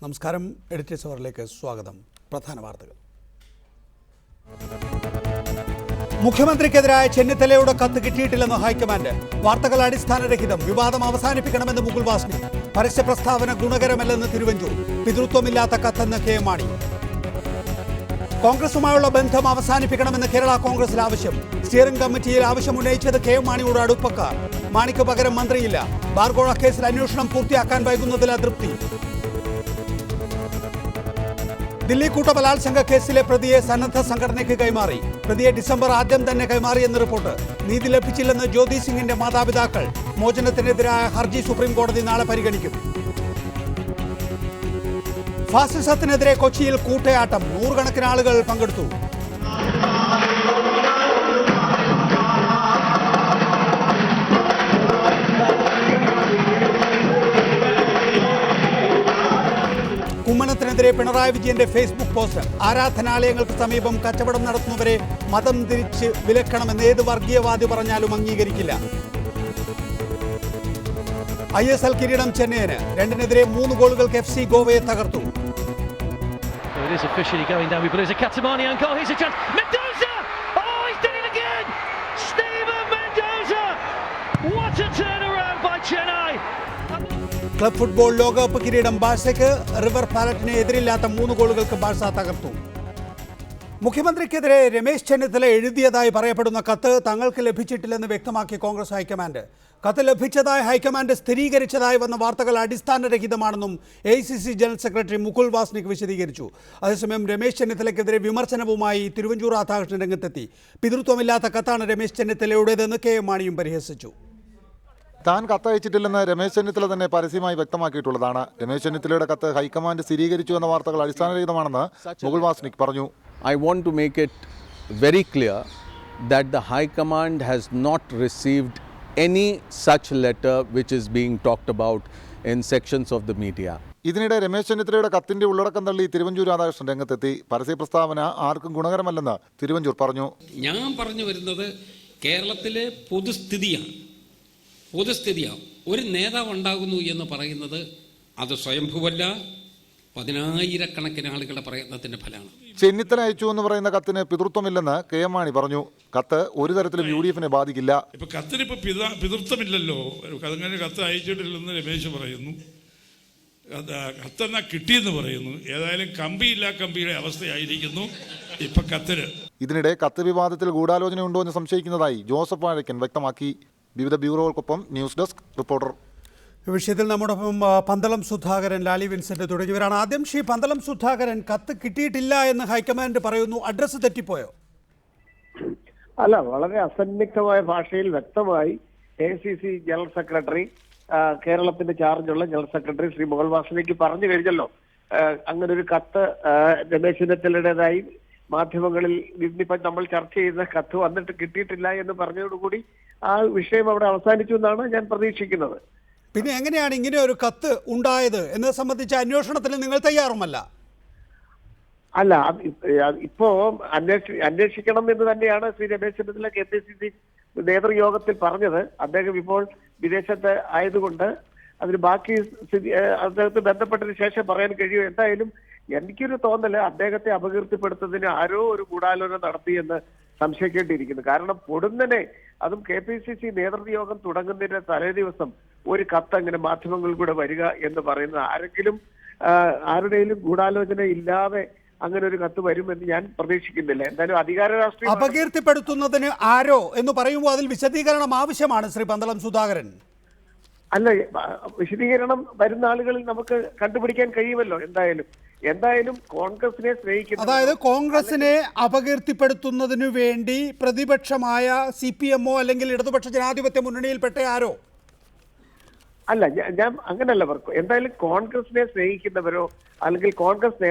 നമസ്കാരം. എഡിറ്റേഴ്സ് അവറിലേക്ക് സ്വാഗതം. പ്രധാന വാർത്തകൾ. മുഖ്യമന്ത്രിക്കെതിരായ ചെന്നിത്തലയുടെ കത്ത് കിട്ടിയിട്ടില്ലെന്ന് ഹൈക്കമാൻഡ്. വാർത്തകൾ അടിസ്ഥാനരഹിതം. വിവാദം അവസാനിപ്പിക്കണമെന്ന് മുകുൾ വാസ്നിക്. പരസ്യ പ്രസ്താവന ഗുണകരമല്ലെന്ന് തിരുവഞ്ചൂർ. പിതൃത്വമില്ലാത്ത കത്തെന്ന് കെ എം മാണി. കോൺഗ്രസുമായുള്ള ബന്ധം അവസാനിപ്പിക്കണമെന്ന് കേരള കോൺഗ്രസിൽ ആവശ്യം. സ്റ്റിയറിംഗ് കമ്മിറ്റിയിൽ ആവശ്യം ഉന്നയിച്ചത് കെ എം മാണിയോട് അടുപ്പക്കാർ. മാണിക്ക് പകരം മന്ത്രിയില്ല. ബാർകോഴ കേസിൽ അന്വേഷണം പൂർത്തിയാക്കാൻ വൈകുന്നതിൽ അതൃപ്തി. ദില്ലി കൂട്ടബലാത്സംഗ കേസിലെ പ്രതിയെ സന്നദ്ധ സംഘടനയ്ക്ക് കൈമാറി. പ്രതിയെ ഡിസംബർ ആദ്യം തന്നെ കൈമാറിയെന്ന് റിപ്പോർട്ട്. നീതി ലഭിച്ചില്ലെന്ന് ജ്യോതി സിംഗിന്റെ മാതാപിതാക്കൾ. മോചനത്തിനെതിരായ ഹർജി സുപ്രീം കോടതി നാളെ പരിഗണിക്കും. ഫാസിസത്തിനെതിരെ കൊച്ചിയിൽ കൂട്ടയാട്ടം. നൂറുകണക്കിന് ആളുകൾ പങ്കെടുത്തു. കുമ്മനത്തിനെതിരെ പിണറായി വിജയന്റെ ഫേസ്ബുക്ക് പോസ്റ്റ്. ആരാധനാലയങ്ങൾക്ക് സമീപം കച്ചവടം നടത്തുന്നവരെ മതം തിരിച്ച് വിലക്കണമെന്ന് ഏത് വർഗീയവാദി പറഞ്ഞാലും അംഗീകരിക്കില്ല. ISL കിരീടം ചെന്നൈയിന്. 2-നെതിരെ 3 ഗോളുകൾക്ക് FC ഗോവയെ തകർത്തു. ക്ലബ് ഫുട്ബോൾ ലോകകപ്പ് കിരീടം ബാഴ്സയ്ക്ക്. റിവർ പ്ലാനറ്റിനെ എതിരില്ലാത്ത 3 ഗോളുകൾക്ക് ബാഴ്സ തകർത്തു. മുഖ്യമന്ത്രിക്കെതിരെ രമേശ് ചെന്നിത്തല എഴുതിയതായി പറയപ്പെടുന്ന കത്ത് തങ്ങൾക്ക് ലഭിച്ചിട്ടില്ലെന്ന് വ്യക്തമാക്കി കോൺഗ്രസ് ഹൈക്കമാൻഡ്. കത്ത് ലഭിച്ചതായി ഹൈക്കമാൻഡ് സ്ഥിരീകരിച്ചതായി വന്ന വാർത്തകൾ അടിസ്ഥാനരഹിതമാണെന്നും AICC general secretary Mukul Wasnik വിശദീകരിച്ചു. അതേസമയം രമേശ് ചെന്നിത്തലയ്ക്കെതിരെ വിമർശനവുമായി തിരുവഞ്ചൂർ രാധാകൃഷ്ണൻ രംഗത്തെത്തി. പിതൃത്വമില്ലാത്ത കത്താണ് രമേശ് ചെന്നിത്തലയുടേതെന്ന് കെ എം മാണിയും പരിഹസിച്ചു. താൻ കത്തയച്ചിട്ടില്ലെന്ന് രമേശ് ചെന്നിത്തല തന്നെ പരസ്യമായി വ്യക്തമാക്കിയിട്ടുള്ളതാണ്. രമേശ് ചെന്നിത്തലയുടെ കത്ത് ഹൈക്കമാൻഡ് സ്ഥിരീകരിച്ചു എന്ന വാർത്തകൾ അടിസ്ഥാനരഹിതമാണെന്ന് മുകുൾ വാസ്നിക് പറഞ്ഞു. I want to make it very clear that the High Command has not received any such letter which is being talked about in sections of the media. ഇതിനിടെ രമേശ് ചെന്നിത്തലയുടെ കത്തിന്റെ ഉള്ളടക്കം തള്ളി തിരുവഞ്ചൂർ രാധാകൃഷ്ണൻ രംഗത്തെത്തി. പരസ്യ പ്രസ്താവന ആർക്കും ഗുണകരമല്ലെന്ന് തിരുവഞ്ചൂർ പറഞ്ഞു. ഞാൻ പറഞ്ഞു വരുന്നത് കേരളത്തിലെ പൊതുസ്ഥിതിയാണ്. ഒരു നേതാവ് ഉണ്ടാകുന്നു എന്ന് പറയുന്നത് അത് സ്വയംഭൂവല്ല, 10,000-കണക്കിന് ആളുകളുടെ പ്രയത്നത്തിന്റെ ഫലമാണ്. ചെന്നിത്തല അയച്ചു എന്ന് പറയുന്ന കത്തിന് പിതൃത്വമില്ലെന്ന് കെ എം മാണി പറഞ്ഞു. കത്ത് ഒരു തരത്തിലും UDF-നെ ബാധിക്കില്ല. ഇപ്പൊ കത്തിന് പിതൃത്വമില്ലല്ലോ, അങ്ങനെ കത്ത് അയച്ചിട്ടില്ലെന്ന് രമേശ് പറയുന്നു. കത്തെന്നാ കിട്ടിയെന്ന് പറയുന്നു. ഏതായാലും കമ്പിയുടെ അവസ്ഥയായിരിക്കുന്നു ഇപ്പൊ കത്തിന്. ഇതിനിടെ കത്ത് വിവാദത്തിൽ ഗൂഢാലോചന ഉണ്ടോ എന്ന് സംശയിക്കുന്നതായി ജോസഫ് വാഴക്കൻ വ്യക്തമാക്കി. വിവിധ ബ്യൂറോകൾക്കൊപ്പം ന്യൂസ് ഡെസ്ക് റിപ്പോർട്ടർ. വിഷയത്തിൽ നമ്മോടൊപ്പം പന്തളം സുധാകരൻ, ലാലി വിൻസെന്റ് തുടങ്ങിയവരാണ്. ആദ്യം പന്തളം സുധാകരൻ, കത്ത് കിട്ടിയിട്ടില്ല എന്ന് ഹൈക്കമാൻഡ് പറയുന്നു. അഡ്രസ്സ് തെറ്റിപ്പോയോ? അല്ല, വളരെ അസന്നിഗ്ധമായ ഭാഷയിൽ വ്യക്തമായി AICC ജനറൽ സെക്രട്ടറി, കേരളത്തിന്റെ ചാർജുള്ള ജനറൽ സെക്രട്ടറി ശ്രീ മുകുൾ വാസ്നിക് പറഞ്ഞു കഴിഞ്ഞല്ലോ. അങ്ങനെ ഒരു കത്ത് രമേശ് ചെന്നിത്തലയുടേതായി മാധ്യമങ്ങളിൽ ഇന്നിപ്പം നമ്മൾ ചർച്ച ചെയ്ത കത്ത് വന്നിട്ട് കിട്ടിയിട്ടില്ല എന്ന് പറഞ്ഞതോടുകൂടി ആ വിഷയം അവിടെ അവസാനിച്ചു എന്നാണ് ഞാൻ പ്രതീക്ഷിക്കുന്നത്. പിന്നെ എങ്ങനെയാണ് ഇങ്ങനെ ഒരു കത്ത് ഉണ്ടായത് എന്നത് സംബന്ധിച്ച അന്വേഷണത്തിന് നിങ്ങൾ തയ്യാറുമല്ല? അല്ല, ഇപ്പോ അന്വേഷിക്കണം എന്ന് തന്നെയാണ് ശ്രീ രമേശ് ചെന്നിത്തല KPCC നേതൃയോഗത്തിൽ പറഞ്ഞത്. അദ്ദേഹം ഇപ്പോൾ വിദേശത്ത് ആയതുകൊണ്ട് അതിന് ബാക്കി അദ്ദേഹത്തെ ബന്ധപ്പെട്ടതിന് ശേഷം പറയാൻ കഴിയും. എന്തായാലും എനിക്കൊരു തോന്നല് അദ്ദേഹത്തെ അപകീർത്തിപ്പെടുത്തുന്നതിന് ആരോ ഒരു ഗൂഢാലോചന നടത്തിയെന്ന് സംശയിക്കേണ്ടിയിരിക്കുന്നു. കാരണം പൊടുന്നനെ, അതും KPCC നേതൃയോഗം തുടങ്ങുന്നതിന്റെ തലേ ദിവസം ഒരു കത്ത് അങ്ങനെ മാധ്യമങ്ങളിൽ കൂടെ വരിക എന്ന് പറയുന്നത് ആരുടെയും ഗൂഢാലോചന ഇല്ലാതെ അങ്ങനെ ഒരു കത്ത് വരുമെന്ന് ഞാൻ പ്രതീക്ഷിക്കുന്നില്ല. എന്തായാലും അധികാര രാഷ്ട്രീയം അപകീർത്തിപ്പെടുത്തുന്നതിന് ആരോ എന്ന് പറയുമ്പോൾ അതിൽ വിശദീകരണം ആവശ്യമാണ് ശ്രീ പന്തളം സുധാകരൻ. അല്ല, വിശദീകരണം വരുന്ന ആളുകളിൽ നമുക്ക് കണ്ടുപിടിക്കാൻ കഴിയുമല്ലോ. എന്തായാലും കോൺഗ്രസിനെ സ്നേഹിക്കുന്ന, അതായത് കോൺഗ്രസിനെ അപകീർത്തിപ്പെടുത്തുന്നതിനു വേണ്ടി പ്രതിപക്ഷമായ CPM-ഓ അല്ലെങ്കിൽ ഇടതുപക്ഷ ജനാധിപത്യ മുന്നണിയിൽപ്പെട്ട ആരോ? അല്ല, ഞാൻ അങ്ങനെയല്ല പറഞ്ഞു. എന്തായാലും കോൺഗ്രസിനെ സ്നേഹിക്കുന്നവരോ അല്ലെങ്കിൽ കോൺഗ്രസ്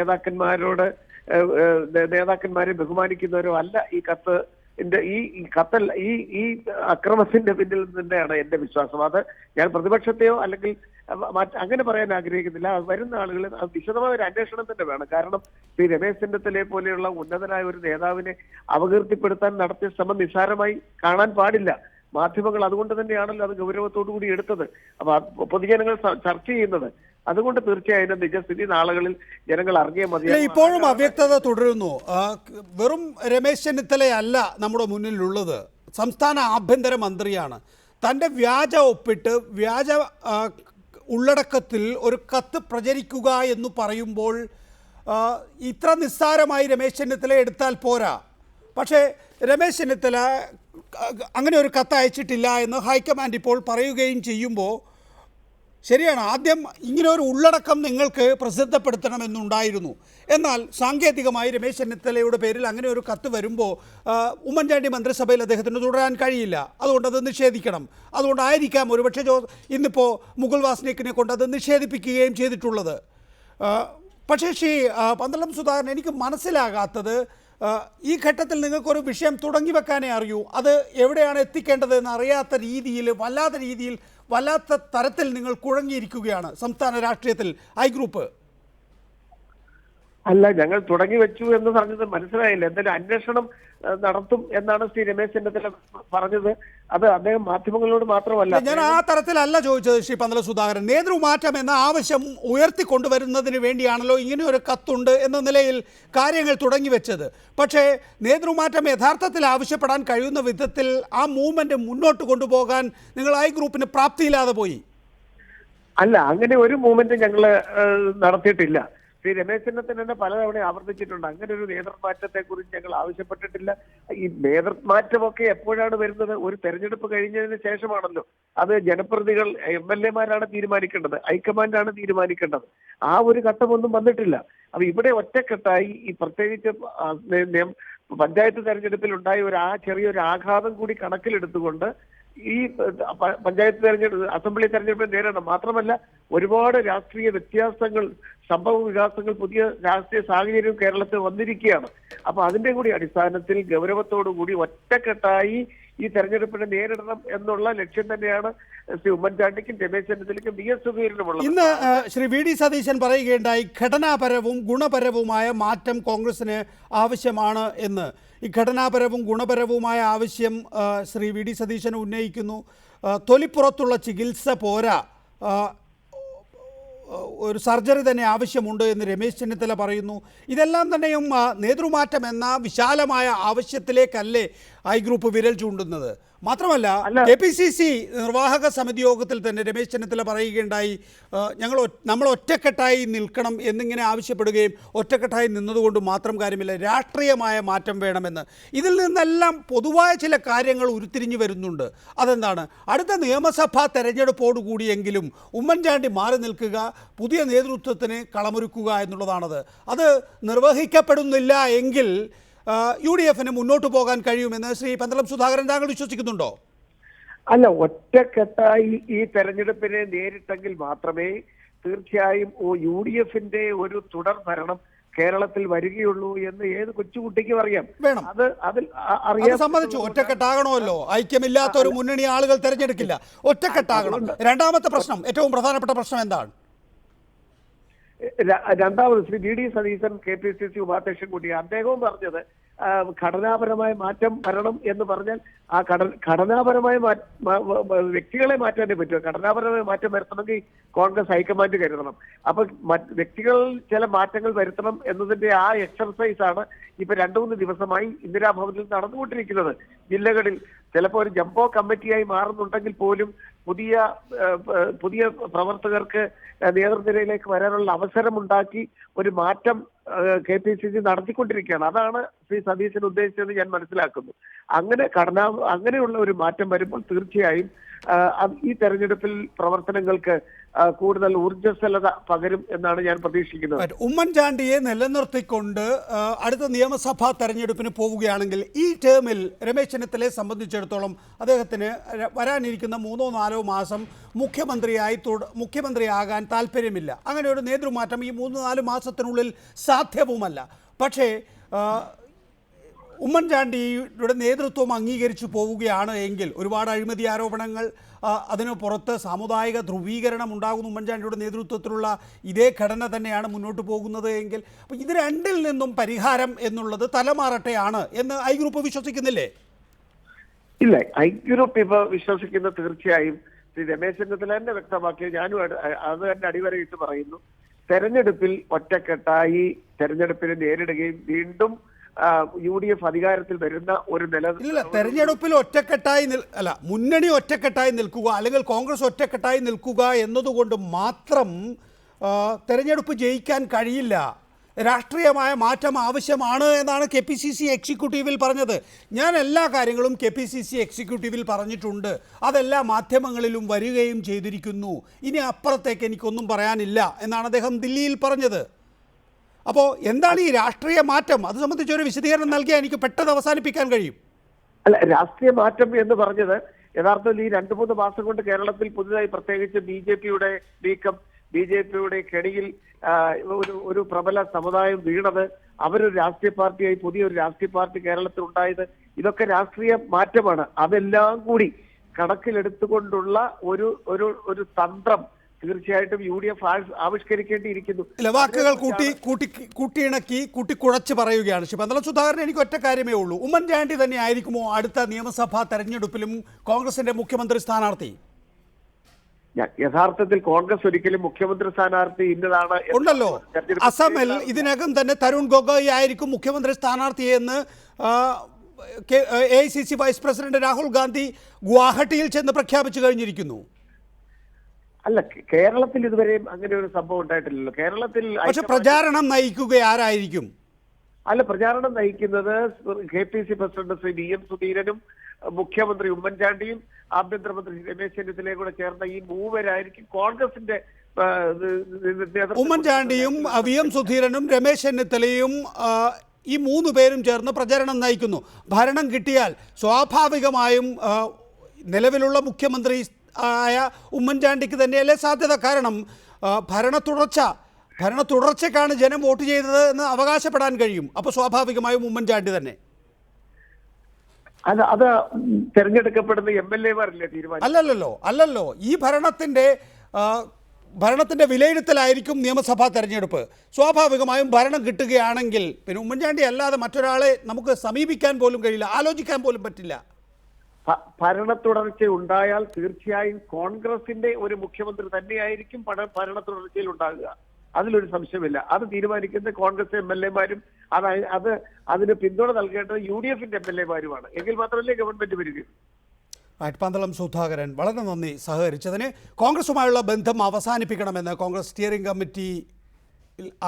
നേതാക്കന്മാരെ ബഹുമാനിക്കുന്നവരോ അല്ല ഈ അക്രമത്തിന്റെ പിന്നിൽ തന്നെയാണ് എന്റെ വിശ്വാസം. അത് ഞാൻ പ്രതിപക്ഷത്തെയോ അല്ലെങ്കിൽ അങ്ങനെ പറയാൻ ആഗ്രഹിക്കുന്നില്ല. വരുന്ന ആളുകൾ വിശദമായ ഒരു അന്വേഷണം തന്നെ വേണം. കാരണം ശ്രീ രമേശ് ചെന്നിത്തലയെ പോലെയുള്ള ഉന്നതനായ ഒരു നേതാവിനെ അപകീർത്തിപ്പെടുത്താൻ നടത്തിയ ശ്രമം നിസ്സാരമായി കാണാൻ പാടില്ല. മാധ്യമങ്ങൾ അതുകൊണ്ട് തന്നെയാണല്ലോ അത് ഗൗരവത്തോടു കൂടി എടുത്തത്. അപ്പൊ പൊതുജനങ്ങൾ ചർച്ച ചെയ്യുന്നത് അതുകൊണ്ട് തീർച്ചയായും നിജസ്ഥിതി നാളുകളിൽ ജനങ്ങൾ അറിഞ്ഞേ ഇല്ല, മതി. ഇപ്പോഴും അവ്യക്തത തുടരുന്നു. വെറും രമേശ് ചെന്നിത്തലയല്ല നമ്മുടെ മുന്നിലുള്ളത്, സംസ്ഥാന ആഭ്യന്തര മന്ത്രിയാണ്. തൻ്റെ വ്യാജ ഒപ്പിട്ട് വ്യാജ ഉള്ളടക്കത്തിൽ ഒരു കത്ത് പ്രചരിക്കുക എന്ന് പറയുമ്പോൾ ഇത്ര നിസ്സാരമായി രമേശ് ചെന്നിത്തല എടുത്താൽ പോരാ. പക്ഷേ രമേശ് ചെന്നിത്തല അങ്ങനെ ഒരു കത്ത് അയച്ചിട്ടില്ല എന്ന് ഹൈക്കമാൻഡ് ഇപ്പോൾ പറയുകയും ചെയ്യുമ്പോൾ ശരിയാണ്, ആദ്യം ഇങ്ങനെ ഒരു ഉള്ളടക്കം നിങ്ങൾക്ക് പ്രസിദ്ധപ്പെടുത്തണമെന്നുണ്ടായിരുന്നു. എന്നാൽ സാങ്കേതികമായി രമേശ് ചെന്നിത്തലയുടെ പേരിൽ അങ്ങനെ ഒരു കത്ത് വരുമ്പോൾ ഉമ്മൻചാണ്ടി മന്ത്രിസഭയിൽ അദ്ദേഹത്തിന് തുടരാൻ കഴിയില്ല. അതുകൊണ്ട് അത് നിഷേധിക്കണം. അതുകൊണ്ടായിരിക്കാം ഒരുപക്ഷെ ഇന്നിപ്പോൾ മുകുൾ വാസ്നിക്കിനെ കൊണ്ട് അത് നിഷേധിപ്പിക്കുകയും ചെയ്തിട്ടുള്ളത്. പക്ഷേ പന്തളം സുധാകരൻ, എനിക്ക് മനസ്സിലാകാത്തത് ഈ ഘട്ടത്തിൽ നിങ്ങൾക്കൊരു വിഷയം തുടങ്ങി വെക്കാനേ അറിയൂ, അത് എവിടെയാണ് എത്തിക്കേണ്ടതെന്ന് അറിയാത്ത രീതിയിൽ വല്ലാത്ത തരത്തിൽ നിങ്ങൾ കുഴങ്ങിയിരിക്കുകയാണ് സംസ്ഥാന രാഷ്ട്രീയത്തിൽ. ഐ ഗ്രൂപ്പ് അല്ല, ഞങ്ങൾ തുടങ്ങി വെച്ചു എന്ന് പറഞ്ഞത് മനസ്സിലായില്ല. എന്തായാലും അന്വേഷണം നടത്തും എന്നാണ് ശ്രീ രമേശ് ചെന്നിത്തല പറഞ്ഞത്. അത് അദ്ദേഹം മാധ്യമങ്ങളോട് മാത്രമല്ല. ഞാൻ ആ തരത്തിലല്ല ചോദിച്ചത് ശ്രീ പന്തളം സുധാകരൻ. നേതൃമാറ്റം എന്ന ആവശ്യം ഉയർത്തിക്കൊണ്ടുവരുന്നതിന് വേണ്ടിയാണല്ലോ ഇങ്ങനെ ഒരു കത്തുണ്ട് എന്ന നിലയിൽ കാര്യങ്ങൾ തുടങ്ങി വെച്ചത്. പക്ഷേ നേതൃമാറ്റം യഥാർത്ഥത്തിൽ ആവശ്യപ്പെടാൻ കഴിയുന്ന വിധത്തിൽ ആ മൂവ്മെന്റ് മുന്നോട്ട് കൊണ്ടുപോകാൻ നിങ്ങൾ ഐ ഗ്രൂപ്പിന് പ്രാപ്തിയില്ലാതെ പോയി. അല്ല, അങ്ങനെ ഒരു മൂവ്മെന്റ് ഞങ്ങൾ നടത്തിയിട്ടില്ല. ശ്രീ രമേശ് ചെന്നിത്തല തന്നെ പലതവണ ആവർത്തിച്ചിട്ടുണ്ട്, അങ്ങനെ ഒരു നേതൃമാറ്റത്തെ കുറിച്ച് ഞങ്ങൾ ആവശ്യപ്പെട്ടിട്ടില്ല. ഈ നേതൃമാറ്റമൊക്കെ എപ്പോഴാണ് വരുന്നത്? ഒരു തെരഞ്ഞെടുപ്പ് കഴിഞ്ഞതിന് ശേഷമാണല്ലോ. അത് ജനപ്രതിനിധികൾ MLA-മാരാണ് തീരുമാനിക്കേണ്ടത്, ഹൈക്കമാൻഡാണ് തീരുമാനിക്കേണ്ടത്. ആ ഒരു ഘട്ടമൊന്നും വന്നിട്ടില്ല. അപ്പൊ ഇവിടെ ഒറ്റക്കെട്ടായി ഈ പ്രത്യേകിച്ച് പഞ്ചായത്ത് തെരഞ്ഞെടുപ്പിൽ ഉണ്ടായ ചെറിയൊരു ആഘാതം കൂടി കണക്കിലെടുത്തുകൊണ്ട് ഈ പഞ്ചായത്ത് തെരഞ്ഞെടുപ്പ്, അസംബ്ലി തെരഞ്ഞെടുപ്പ് നേരിടണം. മാത്രമല്ല ഒരുപാട് രാഷ്ട്രീയ വ്യത്യാസങ്ങൾ, സംഭവ വികാസങ്ങൾ, പുതിയ രാഷ്ട്രീയ സാഹചര്യം കേരളത്തിൽ വന്നിരിക്കുകയാണ്. അപ്പൊ അതിന്റെ കൂടി അടിസ്ഥാനത്തിൽ ഗൗരവത്തോടു കൂടി ഒറ്റക്കെട്ടായി ഈ തെരഞ്ഞെടുപ്പിനെ നേരിടണം എന്നുള്ള ലക്ഷ്യം തന്നെയാണ് ശ്രീ ഉമ്മൻചാണ്ടിക്കും രമേശ് ചെന്നിത്തലയ്ക്കും BS സുധീരനുമുള്ളത്. ഇന്ന് ശ്രീ VD സതീശൻ പറയുകയുണ്ടായി, ഘടനാപരവും ഗുണപരവുമായ മാറ്റം കോൺഗ്രസിന് ആവശ്യമാണ് എന്ന്. ഈ ഘടനാപരവും ഗുണപരവുമായ ആവശ്യം ശ്രീ VD സതീശൻ ഉന്നയിക്കുന്നു. തൊലിപ്പുറത്തുള്ള ചികിത്സ പോരാ, ഒരു സർജറി തന്നെ ആവശ്യമുണ്ട് എന്ന് രമേശ് ചെന്നിത്തല പറയുന്നു. ഇതെല്ലാം തന്നെയും നേതൃമാറ്റം എന്ന വിശാലമായ ആവശ്യത്തിലേക്കല്ലേ ഐ ഗ്രൂപ്പ് വിരൽ ചൂണ്ടുന്നത്? മാത്രമല്ല KPCC നിർവാഹക സമിതി യോഗത്തിൽ തന്നെ രമേശ് ചെന്നിത്തല പറയുകയുണ്ടായി, നമ്മൾ ഒറ്റക്കെട്ടായി നിൽക്കണം എന്നിങ്ങനെ ആവശ്യപ്പെടുകയും ഒറ്റക്കെട്ടായി നിന്നതുകൊണ്ട് മാത്രം കാര്യമില്ല, രാഷ്ട്രീയമായ മാറ്റം വേണമെന്ന്. ഇതിൽ നിന്നെല്ലാം പൊതുവായ ചില കാര്യങ്ങൾ ഉരുത്തിരിഞ്ഞു വരുന്നുണ്ട്. അതെന്താണ്? അടുത്ത നിയമസഭാ തെരഞ്ഞെടുപ്പോടുകൂടിയെങ്കിലും ഉമ്മൻചാണ്ടി മാറി നിൽക്കുക, പുതിയ നേതൃത്വത്തിന് കളമൊരുക്കുക എന്നുള്ളതാണത്. അത് നിർവഹിക്കപ്പെടുന്നില്ല എങ്കിൽ UDF-ന് മുന്നോട്ട് പോകാൻ കഴിയുമെന്ന് ശ്രീ പന്തളം സുധാകരൻ താങ്കൾ വിശ്വസിക്കുന്നുണ്ടോ? അല്ല, ഒറ്റക്കെട്ടായി ഈ തെരഞ്ഞെടുപ്പിനെ നേരിട്ടെങ്കിൽ മാത്രമേ തീർച്ചയായും UDF-ന്റെ ഒരു തുടർ ഭരണം കേരളത്തിൽ വരികയുള്ളൂ എന്ന് ഏത് കൊച്ചുകുട്ടിക്കും അറിയാം. വേണം, അതിൽ അറിയാൻ സമ്മതിച്ചു. ഒറ്റക്കെട്ടാകണമല്ലോ, ഐക്യമില്ലാത്ത ഒരു മുന്നണി ആളുകൾ തെരഞ്ഞെടുക്കില്ല, ഒറ്റക്കെട്ടാകണം. രണ്ടാമത്തെ പ്രശ്നം, ഏറ്റവും പ്രധാനപ്പെട്ട പ്രശ്നം എന്താണ്? രണ്ടാമത് ശ്രീ VD സതീശൻ KPCC ഉപാധ്യക്ഷൻ കൂടി അദ്ദേഹവും പറഞ്ഞത് ഘടനാപരമായ മാറ്റം വരണം എന്ന് പറഞ്ഞാൽ ആ ഘടനാപരമായ വ്യക്തികളെ മാറ്റാനേ പറ്റുമോ? ഘടനാപരമായ മാറ്റം വരുത്തണമെങ്കിൽ കോൺഗ്രസ് ഹൈക്കമാൻഡ് കരുതണം. അപ്പൊ വ്യക്തികൾ ചില മാറ്റങ്ങൾ വരുത്തണം എന്നതിന്റെ ആ എക്സർസൈസാണ് ഇപ്പൊ 2-3 ദിവസമായി ഇന്ദിരാഭവനിൽ നടന്നുകൊണ്ടിരിക്കുന്നത്. ജില്ലകളിൽ ചിലപ്പോൾ ഒരു ജംബോ കമ്മിറ്റിയായി മാറുന്നുണ്ടെങ്കിൽ പോലും പുതിയ പ്രവർത്തകർക്ക് നേതൃനിരയിലേക്ക് വരാനുള്ള അവസരമുണ്ടാക്കി ഒരു മാറ്റം KPCC നടത്തിക്കൊണ്ടിരിക്കുകയാണ്. അതാണ് ശ്രീ സതീശൻ ഉദ്ദേശിച്ചത് ഞാൻ മനസ്സിലാക്കുന്നു. അങ്ങനെയുള്ള ഒരു മാറ്റം വരുമ്പോൾ തീർച്ചയായും ഈ തെരഞ്ഞെടുപ്പിൽ പ്രവർത്തനങ്ങൾക്ക് കൂടുതൽ ഊർജ്ജസ്വലത പകരും എന്നാണ് ഞാൻ പ്രതീക്ഷിക്കുന്നത്. ഉമ്മൻചാണ്ടിയെ നിലനിർത്തിക്കൊണ്ട് അടുത്ത നിയമസഭാ തെരഞ്ഞെടുപ്പിന് പോവുകയാണെങ്കിൽ ഈ ടേമിൽ രമേശ് ചെന്നിത്തലയെ സംബന്ധിച്ചിടത്തോളം അദ്ദേഹത്തിന് വരാനിരിക്കുന്ന 3-4 മാസം മുഖ്യമന്ത്രിയാകാൻ താല്പര്യമില്ല. അങ്ങനെ ഒരു നേതൃമാറ്റം ഈ 3-4 മാസത്തിനുള്ളിൽ സാധ്യവുമല്ല. പക്ഷേ ഉമ്മൻചാണ്ടിയുടെ നേതൃത്വം അംഗീകരിച്ചു പോവുകയാണ് എങ്കിൽ ഒരുപാട് അഴിമതി ആരോപണങ്ങൾ, അതിന് പുറത്ത് സാമുദായിക ധ്രുവീകരണം ഉണ്ടാകുന്ന ഉമ്മൻചാണ്ടിയുടെ നേതൃത്വത്തിലുള്ള ഇതേ ഘടന തന്നെയാണ് മുന്നോട്ട് പോകുന്നത് എങ്കിൽ അപ്പോൾ ഇത് രണ്ടിൽ നിന്നും പരിഹാരം എന്നുള്ളത് തലമാറട്ടെയാണ് എന്ന് ഐ ഗ്രൂപ്പ് വിശ്വസിക്കുന്നില്ലേ? ഇല്ല, ഐ ഗ്രൂപ്പ് ഇപ്പോൾ വിശ്വസിക്കുന്നത് തീർച്ചയായും ശ്രീ രമേശ് ചെന്നിത്തല തന്നെ വ്യക്തമാക്കിയത്, ഞാനും അത് തന്നെ അടിവരയിട്ട് പറയുന്നു. തെരഞ്ഞെടുപ്പിൽ ഒറ്റക്കെട്ടായി തെരഞ്ഞെടുപ്പിനെ നേരിടുകയും വീണ്ടും UDF അധികാരത്തിൽ വരുന്ന ഒരു ഇല്ല, തെരഞ്ഞെടുപ്പിൽ ഒറ്റക്കെട്ടായി മുന്നണി ഒറ്റക്കെട്ടായി നിൽക്കുക അല്ലെങ്കിൽ കോൺഗ്രസ് ഒറ്റക്കെട്ടായി നിൽക്കുക എന്നതുകൊണ്ട് മാത്രം തെരഞ്ഞെടുപ്പ് ജയിക്കാൻ കഴിയില്ല. രാഷ്ട്രീയമായ മാറ്റം ആവശ്യമാണ് എന്നാണ് KPCC എക്സിക്യൂട്ടീവിൽ പറഞ്ഞത്. ഞാൻ എല്ലാ കാര്യങ്ങളും KPCC എക്സിക്യൂട്ടീവിൽ പറഞ്ഞിട്ടുണ്ട്, അതെല്ലാ മാധ്യമങ്ങളിലും വരികയും ചെയ്തിരിക്കുന്നു. ഇനി അപ്പുറത്തേക്ക് എനിക്കൊന്നും പറയാനില്ല എന്നാണ് അദ്ദേഹം ദില്ലിയിൽ പറഞ്ഞത്. അപ്പോൾ എന്താണ് ഈ രാഷ്ട്രീയ മാറ്റം? അത് സംബന്ധിച്ചൊരു വിശദീകരണം നൽകിയാൽ എനിക്ക് പെട്ടെന്ന് അവസാനിപ്പിക്കാൻ കഴിയും. അല്ല, രാഷ്ട്രീയ മാറ്റം എന്ന് പറഞ്ഞത് യഥാർത്ഥത്തിൽ ഈ 2-3 മാസം കൊണ്ട് കേരളത്തിൽ പുതുതായി പ്രത്യേകിച്ച് BJPയുടെ നീക്കം, BJPയുടെ കെണിയിൽ ഒരു പ്രബല സമുദായം വീണത്, അവരൊരു രാഷ്ട്രീയ പാർട്ടിയായി പുതിയൊരു രാഷ്ട്രീയ പാർട്ടി കേരളത്തിൽ ഉണ്ടായത്, ഇതൊക്കെ രാഷ്ട്രീയ മാറ്റമാണ്. അതെല്ലാം കൂടി കണക്കിലെടുത്തുകൊണ്ടുള്ള ഒരു തന്ത്രം തീർച്ചയായിട്ടും UDF ആവിഷ്കരിക്കേണ്ടിയിരിക്കുന്നു. വാക്കുകൾ കൂട്ടിയിണക്കി കൂട്ടിക്കുഴച്ച് പറയുകയാണ് ശ്രീ പന്തളം സുധാകരൻ. എനിക്ക് ഒറ്റ കാര്യമേ ഉള്ളൂ, ഉമ്മൻചാണ്ടി തന്നെ ആയിരിക്കുമോ അടുത്ത നിയമസഭാ തെരഞ്ഞെടുപ്പിലും കോൺഗ്രസിന്റെ മുഖ്യമന്ത്രി സ്ഥാനാർത്ഥി? യഥാർത്ഥത്തിൽ കോൺഗ്രസ് ഒരിക്കലും മുഖ്യമന്ത്രി സ്ഥാനാർത്ഥി ഇന്നതാണ് ഉണ്ടല്ലോ. അസമിൽ ഇതിനകം തന്നെ തരുൺ ഗൊഗോയ് ആയിരിക്കും മുഖ്യമന്ത്രി സ്ഥാനാർത്ഥിയെന്ന് AICC vice president Rahul Gandhi ഗുവാഹട്ടിയിൽ ചെന്ന് പ്രഖ്യാപിച്ചു കഴിഞ്ഞിരിക്കുന്നു. അല്ല, കേരളത്തിൽ ഇതുവരെയും അങ്ങനെ ഒരു സംഭവം ഉണ്ടായിട്ടില്ലല്ലോ. കേരളത്തിൽ പക്ഷെ പ്രചാരണം നയിക്കുക ആരായിരിക്കും? അല്ല, പ്രചാരണം നയിക്കുന്നത് KPCC പ്രസിഡന്റ് ശ്രീ VM സുധീരനും മുഖ്യമന്ത്രി ഉമ്മൻചാണ്ടിയും ആഭ്യന്തരമന്ത്രി രമേശ് ചെന്നിത്തലയും കൂടെ ചേർന്ന ഈ മൂവരായിരിക്കും കോൺഗ്രസിന്റെ. ഉമ്മൻചാണ്ടിയും VM സുധീരനും രമേശ് ചെന്നിത്തലയും ഈ 3 പേരും ചേർന്ന് പ്രചാരണം നയിക്കുന്നു. ഭരണം കിട്ടിയാൽ സ്വാഭാവികമായും നിലവിലുള്ള മുഖ്യമന്ത്രി ആയ ഉമ്മൻചാണ്ടിക്ക് തന്നെയല്ലേ സാധ്യത? കാരണം ഭരണ തുടർച്ചയ്ക്കാണ് ജനം വോട്ട് ചെയ്തത് എന്ന് അവകാശപ്പെടാൻ കഴിയും. അപ്പോൾ സ്വാഭാവികമായും ഉമ്മൻചാണ്ടി തന്നെ. അത് തെരഞ്ഞെടുക്കപ്പെടുന്ന MLA-മാരല്ലേ തീരുമാനം? അല്ലല്ലോ. ഈ ഭരണത്തിന്റെ വിലയിരുത്തലായിരിക്കും നിയമസഭാ തെരഞ്ഞെടുപ്പ്. സ്വാഭാവികമായും ഭരണം കിട്ടുകയാണെങ്കിൽ പിന്നെ ഉമ്മൻചാണ്ടി അല്ലാതെ മറ്റൊരാളെ നമുക്ക് സമീപിക്കാൻ പോലും കഴിയില്ല, ആലോചിക്കാൻ പോലും പറ്റില്ല. ഭരണ തുടർച്ച ഉണ്ടായാൽ തീർച്ചയായും കോൺഗ്രസിന്റെ ഒരു മുഖ്യമന്ത്രി തന്നെയായിരിക്കും ഭരണ തുടർച്ചയിൽ ഉണ്ടാകുക. അതിലൊരു സംശയമില്ല. അത് തീരുമാനിക്കുന്ന കോൺഗ്രസ് MLA-മാരും അതിന് പിന്തുണ നൽകേണ്ടത് UDF-ന്റെ MLA-മാരുമാണ്. എങ്കിൽ മാത്രമല്ലേ ഗവൺമെന്റ് വരികയുള്ളൂ. പന്തളം സുധാകരൻ, വളരെ നന്ദി സഹകരിച്ചതിന്. കോൺഗ്രസുമായുള്ള ബന്ധം അവസാനിപ്പിക്കണമെന്ന് കോൺഗ്രസ് സ്റ്റിയറിംഗ് കമ്മിറ്റി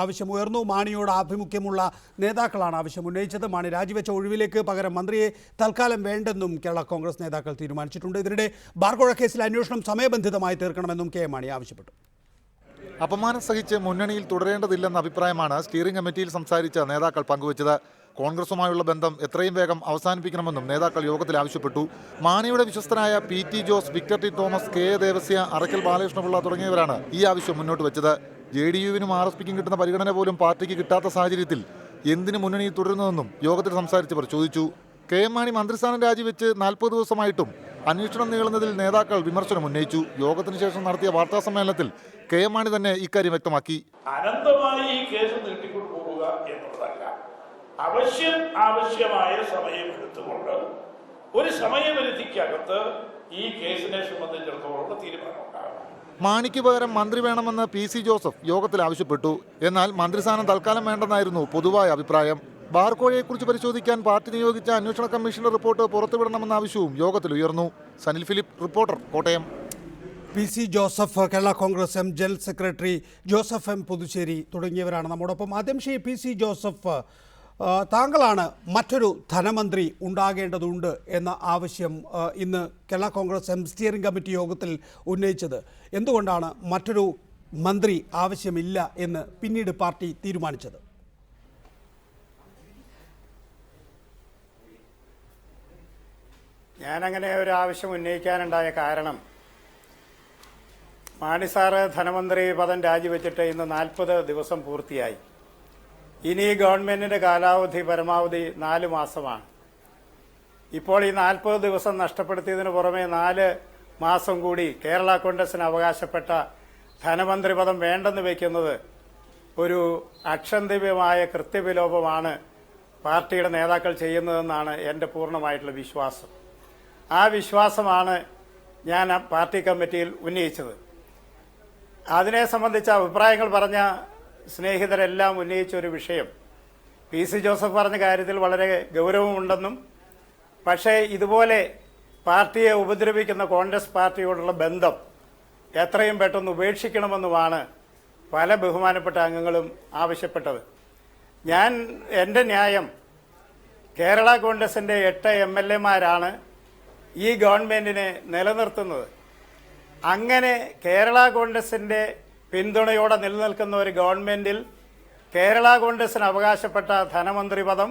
ആവശ്യമുയർന്നു. മാണിയോട് ആഭിമുഖ്യമുള്ള നേതാക്കളാണ് ആവശ്യം ഉന്നയിച്ചത്. മാണി രാജിവെച്ച ഒഴിവിലേക്ക് പകരം മന്ത്രിയെ തൽക്കാലം വേണ്ടെന്നും കേരള കോൺഗ്രസ് നേതാക്കൾ തീരുമാനിച്ചിട്ടുണ്ട്. ഇതിനിടെ ബാർകോഴ കേസിൽ അന്വേഷണം സമയബന്ധിതമായി തീർക്കണമെന്നും KM മാണി ആവശ്യപ്പെട്ടു. അപമാനം സഹിച്ച് മുന്നണിയിൽ തുടരേണ്ടതില്ലെന്ന അഭിപ്രായമാണ് സ്റ്റിയറിംഗ് കമ്മിറ്റിയിൽ സംസാരിച്ച നേതാക്കൾ പങ്കുവച്ചത്. കോൺഗ്രസുമായുള്ള ബന്ധം എത്രയും വേഗം അവസാനിപ്പിക്കണമെന്നും നേതാക്കൾ യോഗത്തിൽ ആവശ്യപ്പെട്ടു. മാണിയുടെ വിശ്വസ്തനായ PT Jose, Victor T Thomas, KA Devasia, Arakkal Balakrishna Pillai തുടങ്ങിയവരാണ് ഈ ആവശ്യം മുന്നോട്ട് വെച്ചത്. JDU-വിനും RSPക്കും കിട്ടുന്ന പരിഗണന പോലും പാർട്ടിക്ക് കിട്ടാത്ത സാഹചര്യത്തിൽ എന്തിന് മുന്നണിയിൽ തുടരുന്നതെന്നും യോഗത്തിൽ സംസാരിച്ചവർ ചോദിച്ചു. KM മാണി മന്ത്രിസ്ഥാനം രാജിവെച്ച് 40 ദിവസമായിട്ടും അന്വേഷണം നീളുന്നതിൽ നേതാക്കൾ വിമർശനം ഉന്നയിച്ചു. യോഗത്തിന് ശേഷം നടത്തിയ വാർത്താ സമ്മേളനത്തിൽ KM മാണി തന്നെ ഇക്കാര്യം വ്യക്തമാക്കി. അനന്തമായി ഈ കേസ് നീട്ടിക്കൊണ്ടു പോവുക എന്നുള്ളതല്ല, ആവശ്യമായ സമയം എടുത്തുകൊണ്ട് ഒരു സമയപരിധിക്കകത്ത് ഈ കേസിനെ സംബന്ധിച്ചിടത്തോളം തീരുമാനം ഉണ്ടാകും. മാണിക്ക് പകരം മന്ത്രി വേണമെന്ന് PC ജോസഫ് യോഗത്തിൽ ആവശ്യപ്പെട്ടു. എന്നാൽ മന്ത്രിസ്ഥാനം തൽക്കാലം വേണ്ടെന്നായിരുന്നു പൊതുവായ അഭിപ്രായം. ബാർകോഴയെക്കുറിച്ച് പരിശോധിക്കാൻ പാർട്ടി നിയോഗിച്ച അന്വേഷണ കമ്മീഷന്റെ റിപ്പോർട്ട് പുറത്തുവിടണമെന്ന ആവശ്യവും യോഗത്തിൽ ഉയർന്നു. Sanil Philip, reporter, Kottayam. PC Joseph, Kerala Congress M general secretary Joseph M Puthussery തുടങ്ങിയവരാണ് നമ്മോടൊപ്പം. ആദ്യം ശ്രീ PC ജോസഫ്, താങ്കളാണ് മറ്റൊരു ധനമന്ത്രി ഉണ്ടാകേണ്ടതുണ്ട് എന്ന ആവശ്യം ഇന്ന് Kerala Congress M steering committee യോഗത്തിൽ ഉന്നയിച്ചത്. എന്തുകൊണ്ടാണ് മറ്റൊരു മന്ത്രി ആവശ്യമില്ല എന്ന് പിന്നീട് പാർട്ടി തീരുമാനിച്ചത്? ഞാനങ്ങനെ ഒരു ആവശ്യം ഉന്നയിക്കാനുണ്ടായ കാരണം, മാണി സാറ് ധനമന്ത്രി പദം രാജിവെച്ചിട്ട് ഇന്ന് 40 ദിവസം പൂർത്തിയായി. ഇനി ഗവൺമെന്റിന്റെ കാലാവധി പരമാവധി 4 മാസമാണ്. ഇപ്പോൾ ഈ 40 ദിവസം നഷ്ടപ്പെടുത്തിയതിനു പുറമെ 4 മാസം കൂടി കേരള കോൺഗ്രസിന് അവകാശപ്പെട്ട ധനമന്ത്രി പദം വേണ്ടെന്ന് വയ്ക്കുന്നത് ഒരു അക്ഷന്തവ്യമായ കൃത്യവിലോപമാണ് പാർട്ടിയുടെ നേതാക്കൾ ചെയ്യുന്നതെന്നാണ് എൻ്റെ പൂർണ്ണമായിട്ടുള്ള വിശ്വാസം. ആ വിശ്വാസമാണ് ഞാൻ ആ പാർട്ടി കമ്മിറ്റിയിൽ ഉന്നയിച്ചത്. അതിനെ സംബന്ധിച്ച അഭിപ്രായങ്ങൾ പറഞ്ഞ സ്നേഹിതരെല്ലാം ഉന്നയിച്ച ഒരു വിഷയം, പി സി ജോസഫ് പറഞ്ഞ കാര്യത്തിൽ വളരെ ഗൗരവമുണ്ടെന്നും പക്ഷേ ഇതുപോലെ പാർട്ടിയെ ഉപദ്രവിക്കുന്ന കോൺഗ്രസ് പാർട്ടിയോടുള്ള ബന്ധം എത്രയും പെട്ടെന്ന് ഉപേക്ഷിക്കണമെന്നുമാണ് പല ബഹുമാനപ്പെട്ട അംഗങ്ങളും ആവശ്യപ്പെട്ടത്. എൻ്റെ ന്യായം, കേരള കോൺഗ്രസിൻ്റെ 8 MLA-മാരാണ് ഈ ഗവൺമെൻറ്റിനെ നിലനിർത്തുന്നത്. അങ്ങനെ കേരള കോൺഗ്രസിൻ്റെ പിന്തുണയോടെ നിലനിൽക്കുന്ന ഒരു ഗവൺമെൻറ്റിൽ കേരള കോൺഗ്രസിന് അവകാശപ്പെട്ട ധനമന്ത്രി പദം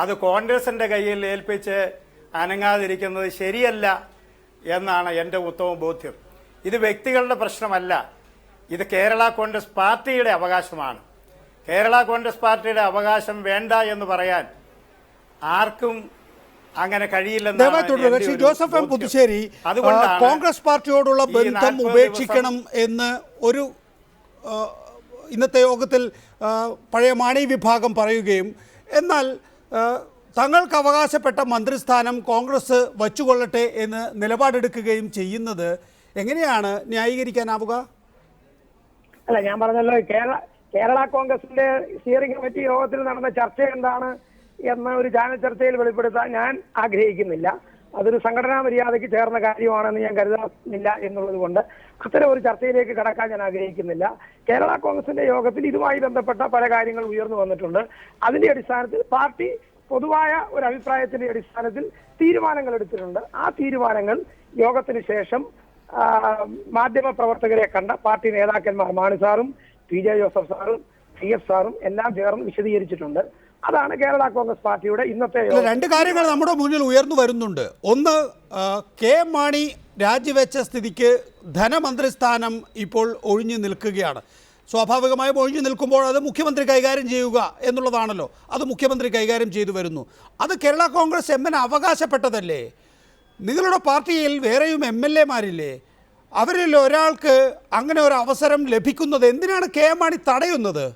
അത് കോൺഗ്രസിൻ്റെ കയ്യിൽ ഏൽപ്പിച്ച് അനങ്ങാതിരിക്കുന്നത് ശരിയല്ല എന്നാണ് എൻ്റെ ഉത്തമ ബോധ്യം. ഇത് വ്യക്തികളുടെ പ്രശ്നമല്ല, ഇത് കേരള കോൺഗ്രസ് പാർട്ടിയുടെ അവകാശമാണ്. കേരള കോൺഗ്രസ് പാർട്ടിയുടെ അവകാശം വേണ്ട എന്ന് പറയാൻ ആർക്കും അങ്ങനെ കഴിയില്ലെന്ന് ജോസഫ് എം പുതുശ്ശേരി കോൺഗ്രസ് പാർട്ടിയോടുള്ള ബന്ധം ഉപേക്ഷിക്കണം എന്ന് ഒരു ഇന്നത്തെ യോഗത്തിൽ പഴയ മാണി വിഭാഗം പറയുകയും എന്നാൽ തങ്ങൾക്ക് അവകാശപ്പെട്ട മന്ത്രിസ്ഥാനം കോൺഗ്രസ് വച്ചുകൊള്ളട്ടെ എന്ന് നിലപാടെടുക്കുകയും ചെയ്യുന്നത് എങ്ങനെയാണ് ന്യായീകരിക്കാനാവുക? അല്ല, ഞാൻ പറഞ്ഞല്ലോ, കേരള കോൺഗ്രസിന്റെ സ്റ്റിയറിംഗ് കമ്മിറ്റി യോഗത്തിൽ നടന്ന ചർച്ച എന്താണ് എന്ന ഒരു ചാനൽ ചർച്ചയിൽ വെളിപ്പെടുത്താൻ ഞാൻ ആഗ്രഹിക്കുന്നില്ല. അതൊരു സംഘടനാ മര്യാദയ്ക്ക് ചേർന്ന കാര്യമാണെന്ന് ഞാൻ കരുതുന്നില്ല എന്നുള്ളത് കൊണ്ട് അത്തരം ഒരു ചർച്ചയിലേക്ക് കടക്കാൻ ഞാൻ ആഗ്രഹിക്കുന്നില്ല. കേരള കോൺഗ്രസിന്റെ യോഗത്തിൽ ഇതുമായി ബന്ധപ്പെട്ട പല കാര്യങ്ങൾ ഉയർന്നു വന്നിട്ടുണ്ട്. അതിന്റെ അടിസ്ഥാനത്തിൽ പാർട്ടി പൊതുവായ ഒരു അഭിപ്രായത്തിന്റെ അടിസ്ഥാനത്തിൽ തീരുമാനങ്ങൾ എടുത്തിട്ടുണ്ട്. ആ തീരുമാനങ്ങൾ യോഗത്തിന് ശേഷം മാധ്യമ പ്രവർത്തകരെ കണ്ട പാർട്ടി നേതാക്കന്മാർ മാണി സാറും PJ ജോസഫ് സാറും CF സാറും എല്ലാം ചേർന്ന് വിശദീകരിച്ചിട്ടുണ്ട്. അതാണ് കേരള കോൺഗ്രസ് പാർട്ടിയുടെ ഇന്നത്തെ. 2 കാര്യങ്ങൾ നമ്മുടെ മുന്നിൽ ഉയർന്നു വരുന്നുണ്ട്. ഒന്ന്, KM മാണി രാജിവെച്ച സ്ഥിതിക്ക് ധനമന്ത്രി സ്ഥാനം ഇപ്പോൾ ഒഴിഞ്ഞു നിൽക്കുകയാണ്. സ്വാഭാവികമായും ഒഴിഞ്ഞു നിൽക്കുമ്പോൾ അത് മുഖ്യമന്ത്രി കൈകാര്യം ചെയ്യുക എന്നുള്ളതാണല്ലോ. അത് മുഖ്യമന്ത്രി കൈകാര്യം ചെയ്തു വരുന്നു. അത് കേരള കോൺഗ്രസ് എമ്മിന് അവകാശപ്പെട്ടതല്ലേ? നിങ്ങളുടെ പാർട്ടിയിൽ വേറെയും MLA-മാരില്ലേ? അവരിൽ ഒരാൾക്ക് അങ്ങനെ ഒരു അവസരം ലഭിക്കുന്നത് എന്തിനാണ് KM മാണി തടയുന്നത്?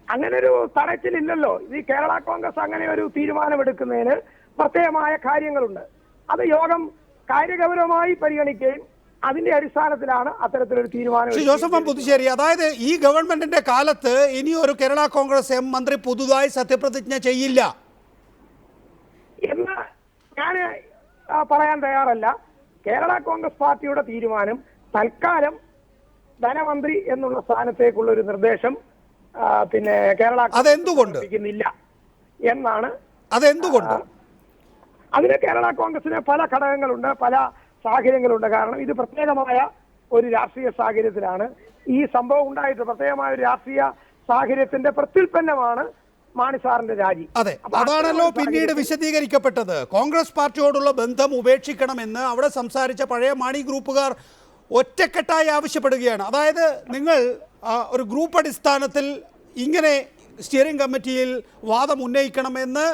അങ്ങനെ ഒരു തടച്ചിലില്ലല്ലോ. ഈ കേരള കോൺഗ്രസ് അങ്ങനെ ഒരു തീരുമാനമെടുക്കുന്നതിന് പ്രത്യേകമായ കാര്യങ്ങളുണ്ട്. അത് യോഗം കാര്യഗൗരവമായി പരിഗണിക്കുകയും അതിന്റെ അടിസ്ഥാനത്തിലാണ് അത്തരത്തിലൊരു തീരുമാനം. ജോസഫ് എം പുതുശ്ശേരി, അതായത് ഈ ഗവൺമെന്റിന്റെ കാലത്ത് ഇനിയൊരു കേരള കോൺഗ്രസ് എം മന്ത്രി പുതുതായി സത്യപ്രതിജ്ഞ ചെയ്യില്ല എന്ന് ഞാൻ പറയാൻ തയ്യാറല്ല. കേരള കോൺഗ്രസ് പാർട്ടിയുടെ തീരുമാനം തൽക്കാലം ധനമന്ത്രി എന്നുള്ള സ്ഥാനത്തേക്കുള്ള ഒരു നിർദ്ദേശം കേരള അതെന്തുകൊണ്ട് എന്നാണ്. അതെന്തുകൊണ്ട്? അതിന് കേരള കോൺഗ്രസിന് പല ഘടകങ്ങളുണ്ട്, പല സാഹചര്യങ്ങളുണ്ട്. കാരണം ഇത് പ്രത്യേകമായ ഒരു രാഷ്ട്രീയ സാഹചര്യത്തിലാണ് ഈ സംഭവം ഉണ്ടായിട്ട്. പ്രത്യേകമായ ഒരു രാഷ്ട്രീയ സാഹചര്യത്തിന്റെ പ്രത്യുൽപ്പന്നമാണ് മാണി സാറിന്റെ രാജി. അതെ, അതാണല്ലോ പിന്നീട് വിശദീകരിക്കപ്പെട്ടത്. കോൺഗ്രസ് പാർട്ടിയോടുള്ള ബന്ധം ഉപേക്ഷിക്കണമെന്ന് അവിടെ സംസാരിച്ച പഴയ മാണി ഗ്രൂപ്പുകാർ ഒറ്റക്കെട്ടായി ആവശ്യപ്പെടുകയാണ്. അതായത് നിങ്ങൾ ഒരു ഗ്രൂപ്പ് അടിസ്ഥാനത്തിൽ ഇങ്ങനെ സ്റ്റിയറിംഗ് കമ്മിറ്റിയിൽ വാദം ഉന്നയിക്കണമെന്ന്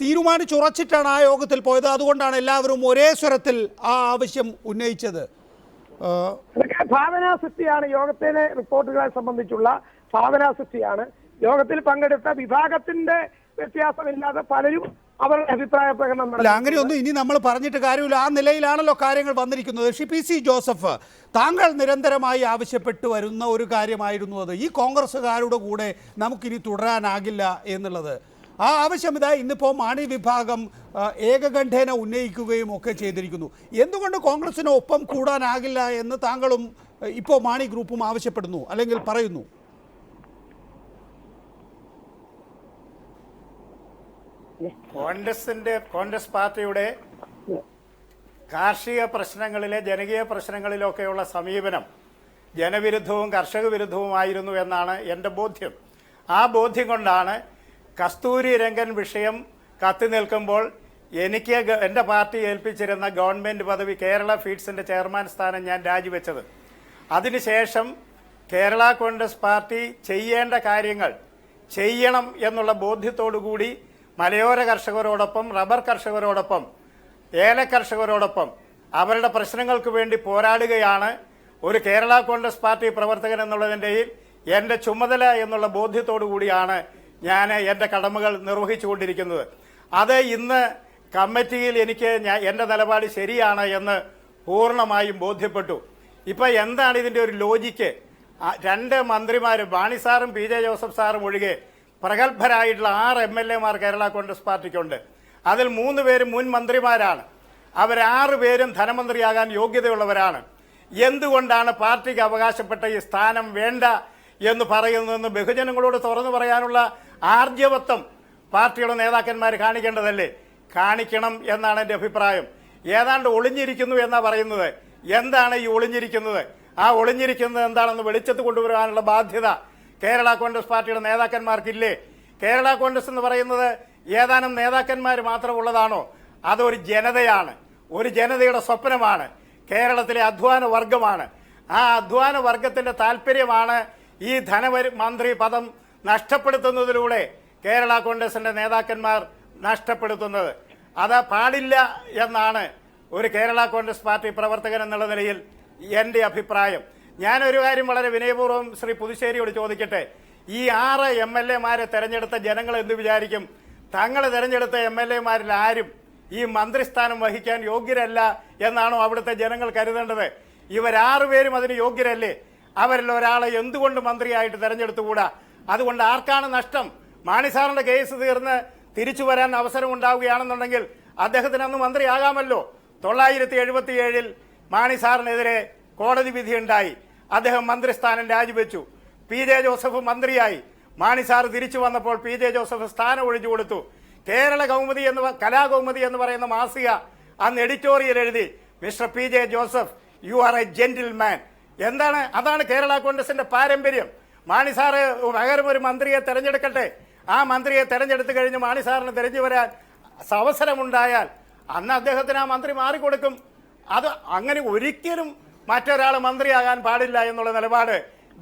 തീരുമാനിച്ചുറച്ചിട്ടാണ് ആ യോഗത്തിൽ പോയത്. അതുകൊണ്ടാണ് എല്ലാവരും ഒരേ സ്വരത്തിൽ ആ ആവശ്യം ഉന്നയിച്ചത്. ഭാവനാ സൃഷ്ടിയാണ് യോഗത്തിലെ റിപ്പോർട്ടുകളെ സംബന്ധിച്ചുള്ള ഭാവനാ സൃഷ്ടിയാണ്. യോഗത്തിൽ പങ്കെടുത്ത വിഭാഗത്തിന്റെ വ്യത്യാസമില്ലാതെ പലരും അവരുടെ അഭിപ്രായ പ്രകടനം. അങ്ങനെയൊന്നും ഇനി നമ്മൾ പറഞ്ഞിട്ട് കാര്യമില്ല. ആ നിലയിലാണല്ലോ കാര്യങ്ങൾ വന്നിരിക്കുന്നത്. PC ജോസഫ്, താങ്കൾ നിരന്തരമായി ആവശ്യപ്പെട്ടു വരുന്ന ഒരു കാര്യമായിരുന്നു അത്. ഈ കോൺഗ്രസ്സുകാരുടെ കൂടെ നമുക്കിനി തുടരാനാകില്ല എന്നുള്ളത്. ആ ആവശ്യം ഇതാ ഇന്നിപ്പോൾ മാണി വിഭാഗം ഏകകണ്ഠേന ഉന്നയിക്കുകയും ഒക്കെ ചെയ്തിരിക്കുന്നു. എന്തുകൊണ്ട് കോൺഗ്രസിന് ഒപ്പം കൂടാനാകില്ല എന്ന് താങ്കളും ഇപ്പോൾ മാണി ഗ്രൂപ്പും ആവശ്യപ്പെടുന്നു അല്ലെങ്കിൽ പറയുന്നു? കോൺഗ്രസ് പാർട്ടിയുടെ കാർഷിക പ്രശ്നങ്ങളിലെ ജനകീയ പ്രശ്നങ്ങളിലൊക്കെയുള്ള സമീപനം ജനവിരുദ്ധവും കർഷക വിരുദ്ധവുമായിരുന്നു എന്നാണ് എൻ്റെ ബോധ്യം. ആ ബോധ്യം കൊണ്ടാണ് കസ്തൂരി രംഗൻ വിഷയം കത്തി നിൽക്കുമ്പോൾ എനിക്ക് എൻ്റെ പാർട്ടി ഏൽപ്പിച്ചിരുന്ന ഗവൺമെൻറ് പദവി കേരള ഫീഡ്സിൻ്റെ ചെയർമാൻ സ്ഥാനം ഞാൻ രാജിവെച്ചത്. അതിനുശേഷം കേരള കോൺഗ്രസ് പാർട്ടി ചെയ്യേണ്ട കാര്യങ്ങൾ ചെയ്യണം എന്നുള്ള ബോധ്യത്തോടുകൂടി മലയോര കർഷകരോടൊപ്പം, റബ്ബർ കർഷകരോടൊപ്പം, ഏല കർഷകരോടൊപ്പം അവരുടെ പ്രശ്നങ്ങൾക്ക് വേണ്ടി പോരാടുകയാണ് ഒരു കേരള കോൺഗ്രസ് പാർട്ടി പ്രവർത്തകൻ എന്നുള്ളതിൻ്റെ എൻ്റെ ചുമതല എന്നുള്ള ബോധ്യത്തോടു കൂടിയാണ് ഞാൻ എൻ്റെ കടമകൾ നിർവഹിച്ചുകൊണ്ടിരിക്കുന്നത്. അത് ഇന്ന് കമ്മിറ്റിയിൽ എനിക്ക് എൻ്റെ നിലപാട് ശരിയാണ് എന്ന് പൂർണ്ണമായും ബോധ്യപ്പെട്ടു. ഇപ്പം എന്താണ് ഇതിൻ്റെ ഒരു ലോജിക്ക്? 2 മന്ത്രിമാർ മാണി സാറും പി ജെ ജോസഫ് സാറും ഒഴികെ പ്രഗത്ഭരായിട്ടുള്ള 6 MLA-മാർ കേരള കോൺഗ്രസ് പാർട്ടിക്കുണ്ട്. അതിൽ 3 പേരും മുൻ മന്ത്രിമാരാണ്. അവർ 6 പേരും ധനമന്ത്രിയാകാൻ യോഗ്യതയുള്ളവരാണ്. എന്തുകൊണ്ടാണ് പാർട്ടിക്ക് അവകാശപ്പെട്ട ഈ സ്ഥാനം വേണ്ട എന്ന് പറയുന്നതെന്ന് ബഹുജനങ്ങളോട് തുറന്നു പറയാനുള്ള ആർജവത്വം പാർട്ടിയുടെ നേതാക്കന്മാർ കാണിക്കേണ്ടതല്ലേ? കാണിക്കണം എന്നാണ് എൻ്റെ അഭിപ്രായം. ഏതാണ്ട് ഒളിഞ്ഞിരിക്കുന്നു എന്നാണ് പറയുന്നത്. എന്താണ് ഈ ഒളിഞ്ഞിരിക്കുന്നത്? ആ ഒളിഞ്ഞിരിക്കുന്നത് എന്താണെന്ന് വെളിച്ചത്ത് കൊണ്ടുവരാനുള്ള ബാധ്യത കേരള കോൺഗ്രസ് പാർട്ടിയുടെ നേതാക്കന്മാർക്കില്ലേ? കേരള കോൺഗ്രസ് എന്ന് പറയുന്നത് ഏതാനും നേതാക്കന്മാർ മാത്രമുള്ളതാണോ? അതൊരു ജനതയാണ്, ഒരു ജനതയുടെ സ്വപ്നമാണ്, കേരളത്തിലെ അധ്വാന വർഗമാണ്. ആ അധ്വാന വർഗത്തിന്റെ താല്പര്യമാണ് ഈ ധനമന്ത്രി പദം നഷ്ടപ്പെടുത്തുന്നതിലൂടെ കേരള കോൺഗ്രസിന്റെ നേതാക്കന്മാർ നഷ്ടപ്പെടുത്തുന്നത്. അത് പാടില്ല എന്നാണ് ഒരു കേരള കോൺഗ്രസ് പാർട്ടി പ്രവർത്തകൻ എന്നുള്ള നിലയിൽ എൻ്റെ അഭിപ്രായം. ഞാനൊരു കാര്യം വളരെ വിനയപൂർവ്വം ശ്രീ പുതുശ്ശേരിയോട് ചോദിക്കട്ടെ. ഈ 6 MLA-മാരെ തെരഞ്ഞെടുത്ത ജനങ്ങൾ എന്ത് വിചാരിക്കും? തങ്ങൾ തെരഞ്ഞെടുത്ത MLA-മാരിൽ ആരും ഈ മന്ത്രിസ്ഥാനം വഹിക്കാൻ യോഗ്യരല്ല എന്നാണോ അവിടുത്തെ ജനങ്ങൾ കരുതേണ്ടത്? ഇവർ 6 പേരും അതിന് യോഗ്യരല്ലേ? അവരിൽ ഒരാളെ എന്തുകൊണ്ട് മന്ത്രിയായിട്ട് തെരഞ്ഞെടുത്തുകൂടാ? അതുകൊണ്ട് ആർക്കാണ് നഷ്ടം? മാണി സാറിന്റെ കേസ് തീർന്ന് തിരിച്ചു വരാൻ അവസരം ഉണ്ടാവുകയാണെന്നുണ്ടെങ്കിൽ അദ്ദേഹത്തിന് അന്ന് മന്ത്രിയാകാമല്ലോ. 977 മാണി സാറിനെതിരെ കോടതി വിധിയുണ്ടായി. അദ്ദേഹം മന്ത്രിസ്ഥാനം രാജിവെച്ചു. പി ജെ ജോസഫ് മന്ത്രിയായി. മാണി സാർ തിരിച്ചു വന്നപ്പോൾ പി ജെ ജോസഫ് സ്ഥാനം ഒഴിഞ്ഞു കൊടുത്തു. കലാകൗമുദി എന്ന് പറയുന്ന മാസിക അന്ന് എഡിറ്റോറിയൽ എഴുതി, mister P J Joseph, you are A gentleman. എന്താണ്? അതാണ് കേരള കോൺഗ്രസിന്റെ പാരമ്പര്യം. മാണി സാറ് പകരം ഒരു മന്ത്രിയെ തെരഞ്ഞെടുക്കട്ടെ. ആ മന്ത്രിയെ തെരഞ്ഞെടുത്തു കഴിഞ്ഞ് മാണി സാറിന് തെരഞ്ഞു വരാൻ അവസരമുണ്ടായാൽ അന്ന് അദ്ദേഹത്തിന് ആ മന്ത്രി മാറിക്കൊടുക്കും. അത് അങ്ങനെ ഒരിക്കലും മറ്റൊരാൾ മന്ത്രിയാകാൻ പാടില്ല എന്നുള്ള നിലപാട്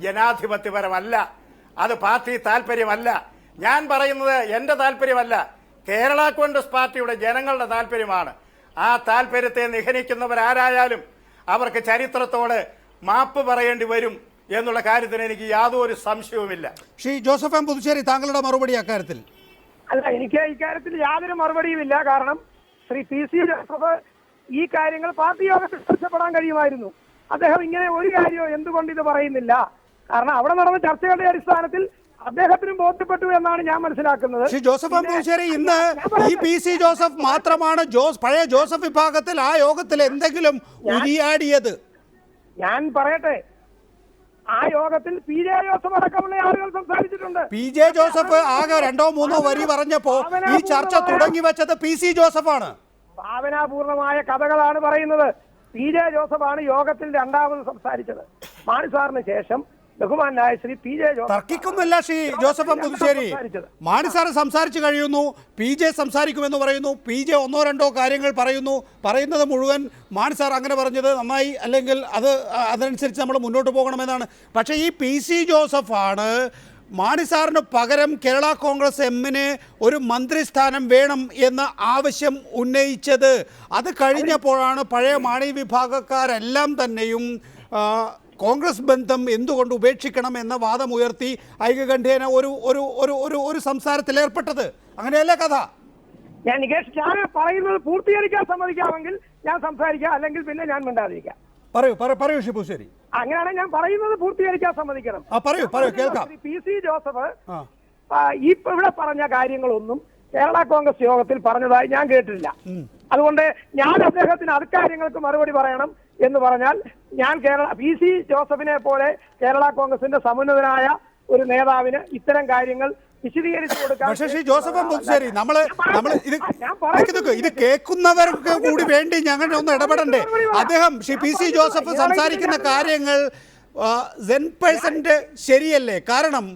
ജനാധിപത്യപരമല്ല. അത് പാർട്ടി താല്പര്യമല്ല. ഞാൻ പറയുന്നത് എൻ്റെ താല്പര്യമല്ല, കേരള കോൺഗ്രസ് പാർട്ടിയുടെ ജനങ്ങളുടെ താല്പര്യമാണ്. ആ താല്പര്യത്തെ നിഹനിക്കുന്നവരാരായാലും അവർക്ക് ചരിത്രത്തോട് മാപ്പ് പറയേണ്ടി വരും എന്നുള്ള കാര്യത്തിന് എനിക്ക് യാതൊരു സംശയവുമില്ല. ശ്രീ ജോസഫ് എം പുതുശ്ശേരി, താങ്കളുടെ മറുപടി അക്കാര്യത്തിൽ? അല്ല, എനിക്ക് ഇക്കാര്യത്തിൽ യാതൊരു മറുപടിയുമില്ല. കാരണം ശ്രീ പി സി ജോസഫ് ഈ കാര്യങ്ങൾ പാർട്ടി യോഗത്തിൽ ചർച്ചപ്പെടാൻ കഴിയുമായിരുന്നു. അദ്ദേഹം ഇങ്ങനെ ഒരു കാര്യവും എന്തുകൊണ്ട് ഇത് പറയുന്നില്ല? കാരണം അവിടെ നടന്ന ചർച്ചകളുടെ അടിസ്ഥാനത്തിൽ അദ്ദേഹത്തിനും ബോധ്യപ്പെട്ടു എന്നാണ് ഞാൻ മനസ്സിലാക്കുന്നത്. ശ്രീ ജോസഫ് എം പുതുശ്ശേരി, ഇന്ന് ഈ പി സി ജോസഫ് മാത്രമാണ് പഴയ ജോസഫ് വിഭാഗത്തിൽ ആ യോഗത്തിൽ എന്തെങ്കിലും ഉരിയാടിയത്? ഞാൻ പറയട്ടെ, ആ യോഗത്തിൽ പി ജെ ജോസഫ് അടക്കമുള്ള ആളുകൾ സംസാരിച്ചിട്ടുണ്ട്. പി ജെ ജോസഫ് ആകെ 2-3 വരി പറഞ്ഞപ്പോ ഈ ചർച്ച തുടങ്ങി വെച്ചത് പി സി ജോസഫാണ്. ഭാവനാപൂർണമായ കഥകളാണ് പറയുന്നത്. പി ജെ ജോസഫാണ് യോഗത്തിൽ 2ാമത് സംസാരിച്ചത്. മാണി സാറിന് ശേഷം ബഹുമാനായ ശ്രീ പി ജെ ജോസഫ്. തർക്കിക്കുന്നില്ല Shri Joseph M Puthussery. Mani sir സംസാരിച്ചു കഴിയുന്നു, പി ജെ സംസാരിക്കുമെന്ന് പറയുന്നു, പി ജെ 1-2 കാര്യങ്ങൾ പറയുന്നത് മുഴുവൻ മാണി സാർ അങ്ങനെ പറഞ്ഞത് നന്നായി, അല്ലെങ്കിൽ അതനുസരിച്ച് നമ്മൾ മുന്നോട്ട് പോകണമെന്നാണ്. പക്ഷേ ഈ പി സി ജോസഫാണ് മാണി സാറിന് പകരം കേരള കോൺഗ്രസ് എമ്മിന് ഒരു മന്ത്രിസ്ഥാനം വേണം എന്ന ആവശ്യം ഉന്നയിച്ചത്. അത് കഴിഞ്ഞപ്പോഴാണ് പഴയ മാണി വിഭാഗക്കാരെല്ലാം തന്നെയും കോൺഗ്രസ് ബന്ധം എന്തുകൊണ്ട് ഉപേക്ഷിക്കണം എന്ന വാദമുയർത്തി ഐകകണ്ഠ്യേന ഒരു സംസാരത്തിൽ ഏർപ്പെട്ടത്. അങ്ങനെയല്ലേ കഥ? ഞാൻ പറയുന്നത് പൂർത്തീകരിക്കാൻ സമ്മതിക്കാമെങ്കിൽ ഞാൻ സംസാരിക്കാം, അല്ലെങ്കിൽ പിന്നെ ഞാൻ മിണ്ടാതിരിക്കാം. പറയൂ ഷിബുശ്ശേരി. അങ്ങനെയാണ് ഞാൻ പറയുന്നത് പൂർത്തീകരിക്കാൻ സമ്മതിക്കണം. പറയൂ കേൾക്കാം. പി സി ജോസഫ് ഇവിടെ പറഞ്ഞ കാര്യങ്ങളൊന്നും കേരള കോൺഗ്രസ് യോഗത്തിൽ പറഞ്ഞതായി ഞാൻ കേട്ടിട്ടില്ല. അതുകൊണ്ട് ഞാൻ അദ്ദേഹത്തിന് അക്കാര്യങ്ങൾക്ക് മറുപടി പറയണം എന്ന് പറഞ്ഞാൽ ഞാൻ പി സി ജോസഫിനെ പോലെ കേരള കോൺഗ്രസിന്റെ സമുന്നതനായ ഒരു നേതാവിന് ഇത്തരം കാര്യങ്ങൾ വിശദീകരിച്ചു കൊടുക്കാൻ. പക്ഷേ ശ്രീ ജോസഫ് പുതുശ്ശേരി, ഇത് കേൾക്കുന്നവർക്ക് കൂടി വേണ്ടി ഞങ്ങൾ ഒന്ന് ഇടപെടണ്ടേ? അദ്ദേഹം ശ്രീ പി സി ജോസഫ് സംസാരിക്കുന്ന കാര്യങ്ങൾ 100% ശരിയല്ലേ? കാരണം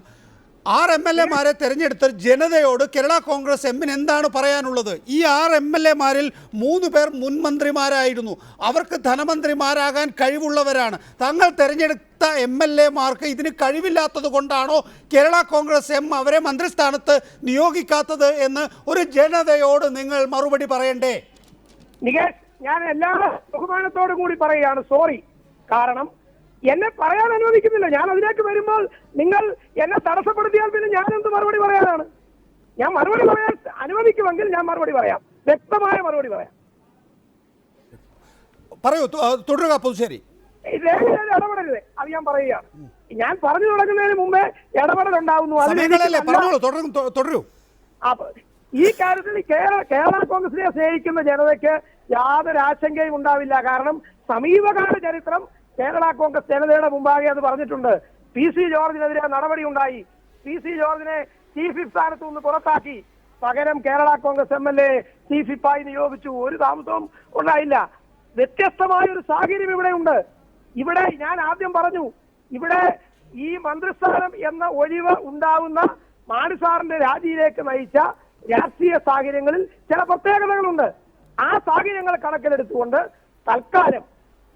6 MLA-മാരെ തെരഞ്ഞെടുത്ത ജനതയോട് കേരള കോൺഗ്രസ് എമ്മിന് എന്താണ് പറയാനുള്ളത്? ഈ 6 MLA-മാരിൽ 3 പേർ മുൻ മന്ത്രിമാരായിരുന്നു. അവർക്ക് ധനമന്ത്രിമാരാകാൻ കഴിവുള്ളവരാണ്. തങ്ങൾ തെരഞ്ഞെടുത്ത MLA-മാർക്ക് ഇതിന് കഴിവില്ലാത്തത് കൊണ്ടാണോ കേരള കോൺഗ്രസ് എം അവരെ മന്ത്രിസ്ഥാനത്ത് നിയോഗിക്കാത്തത് എന്ന് ഒരു ജനതയോട് നിങ്ങൾ മറുപടി പറയണ്ടേ? നികേഷ്, ഞാൻ എല്ലാ ബഹുമാനത്തോടും കൂടി പറയുകയാണ്, സോറി. കാരണം എന്നെ പറയാൻ അനുവദിക്കുന്നില്ല. ഞാൻ അതിലേക്ക് വരുമ്പോൾ നിങ്ങൾ എന്നെ തടസ്സപ്പെടുത്തിയാൽ പിന്നെ ഞാൻ എന്ത് മറുപടി പറയാനാണ്? ഞാൻ മറുപടി പറയാൻ അനുവദിക്കുമെങ്കിൽ ഞാൻ മറുപടി പറയാം. വ്യക്തമായ മറുപടി പറയാം. പറയൂ, തുടരുക പുതുശ്ശേരി. രേഖയിൽ ഇടപെടരുത്, അത് ഞാൻ പറയുകയാണ്. ഞാൻ പറഞ്ഞു തുടങ്ങുന്നതിന് മുമ്പേ ഇടപെടൽ ഉണ്ടാവുന്നു. തുടരൂ. ഈ കാര്യത്തിൽ കേരള കോൺഗ്രസിനെ സ്നേഹിക്കുന്ന ജനതയ്ക്ക് യാതൊരു ആശങ്കയും ഉണ്ടാവില്ല. കാരണം സമീപകാല ചരിത്രം കേരള കോൺഗ്രസ് ജനതയുടെ മുമ്പാകെ അത് പറഞ്ഞിട്ടുണ്ട്. PC ജോർജിനെതിരെ നടപടി ഉണ്ടായി. PC ജോർജിനെ ചീഫ് വിപ്പ് സ്ഥാനത്ത് നിന്ന് പുറത്താക്കി. പകരം കേരള കോൺഗ്രസ് MLA ചീഫ് വിപ്പായി നിയോഗിച്ചു. ഒരു താമസവും ഉണ്ടായില്ല. വ്യത്യസ്തമായ ഒരു സാഹചര്യം ഇവിടെ ഉണ്ട്. ഇവിടെ ഞാൻ ആദ്യം പറഞ്ഞു, ഇവിടെ ഈ മന്ത്രിസ്ഥാനം എന്ന ഒഴിവ് ഉണ്ടാവുന്ന മാണി സാറിന്റെ രാജിയിലേക്ക് നയിച്ച രാഷ്ട്രീയ സാഹചര്യങ്ങളിൽ ചില പ്രത്യേകതകളുണ്ട്. ആ സാഹചര്യങ്ങൾ കണക്കിലെടുത്തുകൊണ്ട് തൽക്കാലം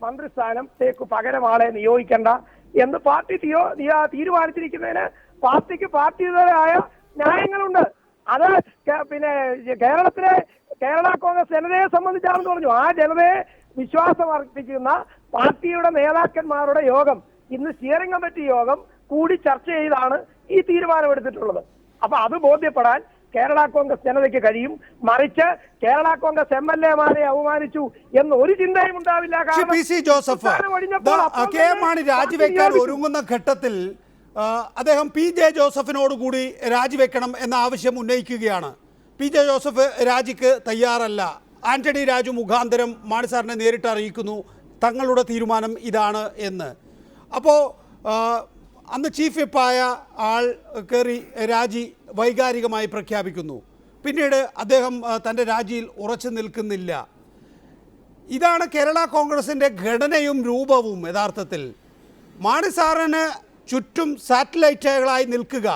മന്ത്രിസ്ഥാനത്തേക്ക് പകരം ആളെ നിയോഗിക്കേണ്ട എന്ന് പാർട്ടി തീരുമാനിച്ചിരിക്കുന്നതിന് പാർട്ടിക്ക് പാർട്ടിയുടേതായ ന്യായങ്ങളുണ്ട്. അത് പിന്നെ കേരള കോൺഗ്രസ് ജനതയെ സംബന്ധിച്ചാണെന്ന് പറഞ്ഞു. ആ ജനതയെ വിശ്വാസം അർപ്പിക്കുന്ന പാർട്ടിയുടെ നേതാക്കന്മാരുടെ യോഗം, ഇന്ന് സ്റ്റിയറിംഗ് കമ്മിറ്റി യോഗം കൂടി ചർച്ച ചെയ്താണ് ഈ തീരുമാനമെടുത്തിട്ടുള്ളത്. അപ്പൊ അത് ബോധ്യപ്പെടാൻ കേരള കോൺഗ്രസ് ജനതയ്ക്ക് കഴിയും. മറിച്ച് കേരള കോൺഗ്രസ് MLA-മാരെ അവമാനിച്ചു എന്ന് ഒരു ചിന്തയും ഉണ്ടാവില്ല. PC ജോസഫ് കെ മാണി രാജിവെക്കാൻ ഒരുങ്ങുന്ന ഘട്ടത്തിൽ അദ്ദേഹം PJ ജോസഫിനോട് കൂടി രാജിവെക്കണം എന്ന ആവശ്യം ഉന്നയിക്കുകയാണ്. PJ ജോസഫ് രാജിക്ക് തയ്യാറല്ല. ആന്റണി രാജു മുഖാന്തരം മാണി സാറിനെ നേരിട്ട് അറിയിക്കുന്നു തങ്ങളുടെ തീരുമാനം ഇതാണ് എന്ന്. അപ്പോൾ അന്ന് ചീഫ് വിപ്പായ ആൾ കയറി രാജി വൈകാരികമായി പ്രഖ്യാപിക്കുന്നു. പിന്നീട് അദ്ദേഹം തൻ്റെ രാജിയിൽ ഉറച്ചു നിൽക്കുന്നില്ല. ഇതാണ് കേരള കോൺഗ്രസിൻ്റെ ഘടനയും രൂപവും. യഥാർത്ഥത്തിൽ മാണി സാറിന് ചുറ്റും സാറ്റലൈറ്റുകളായി നിൽക്കുക,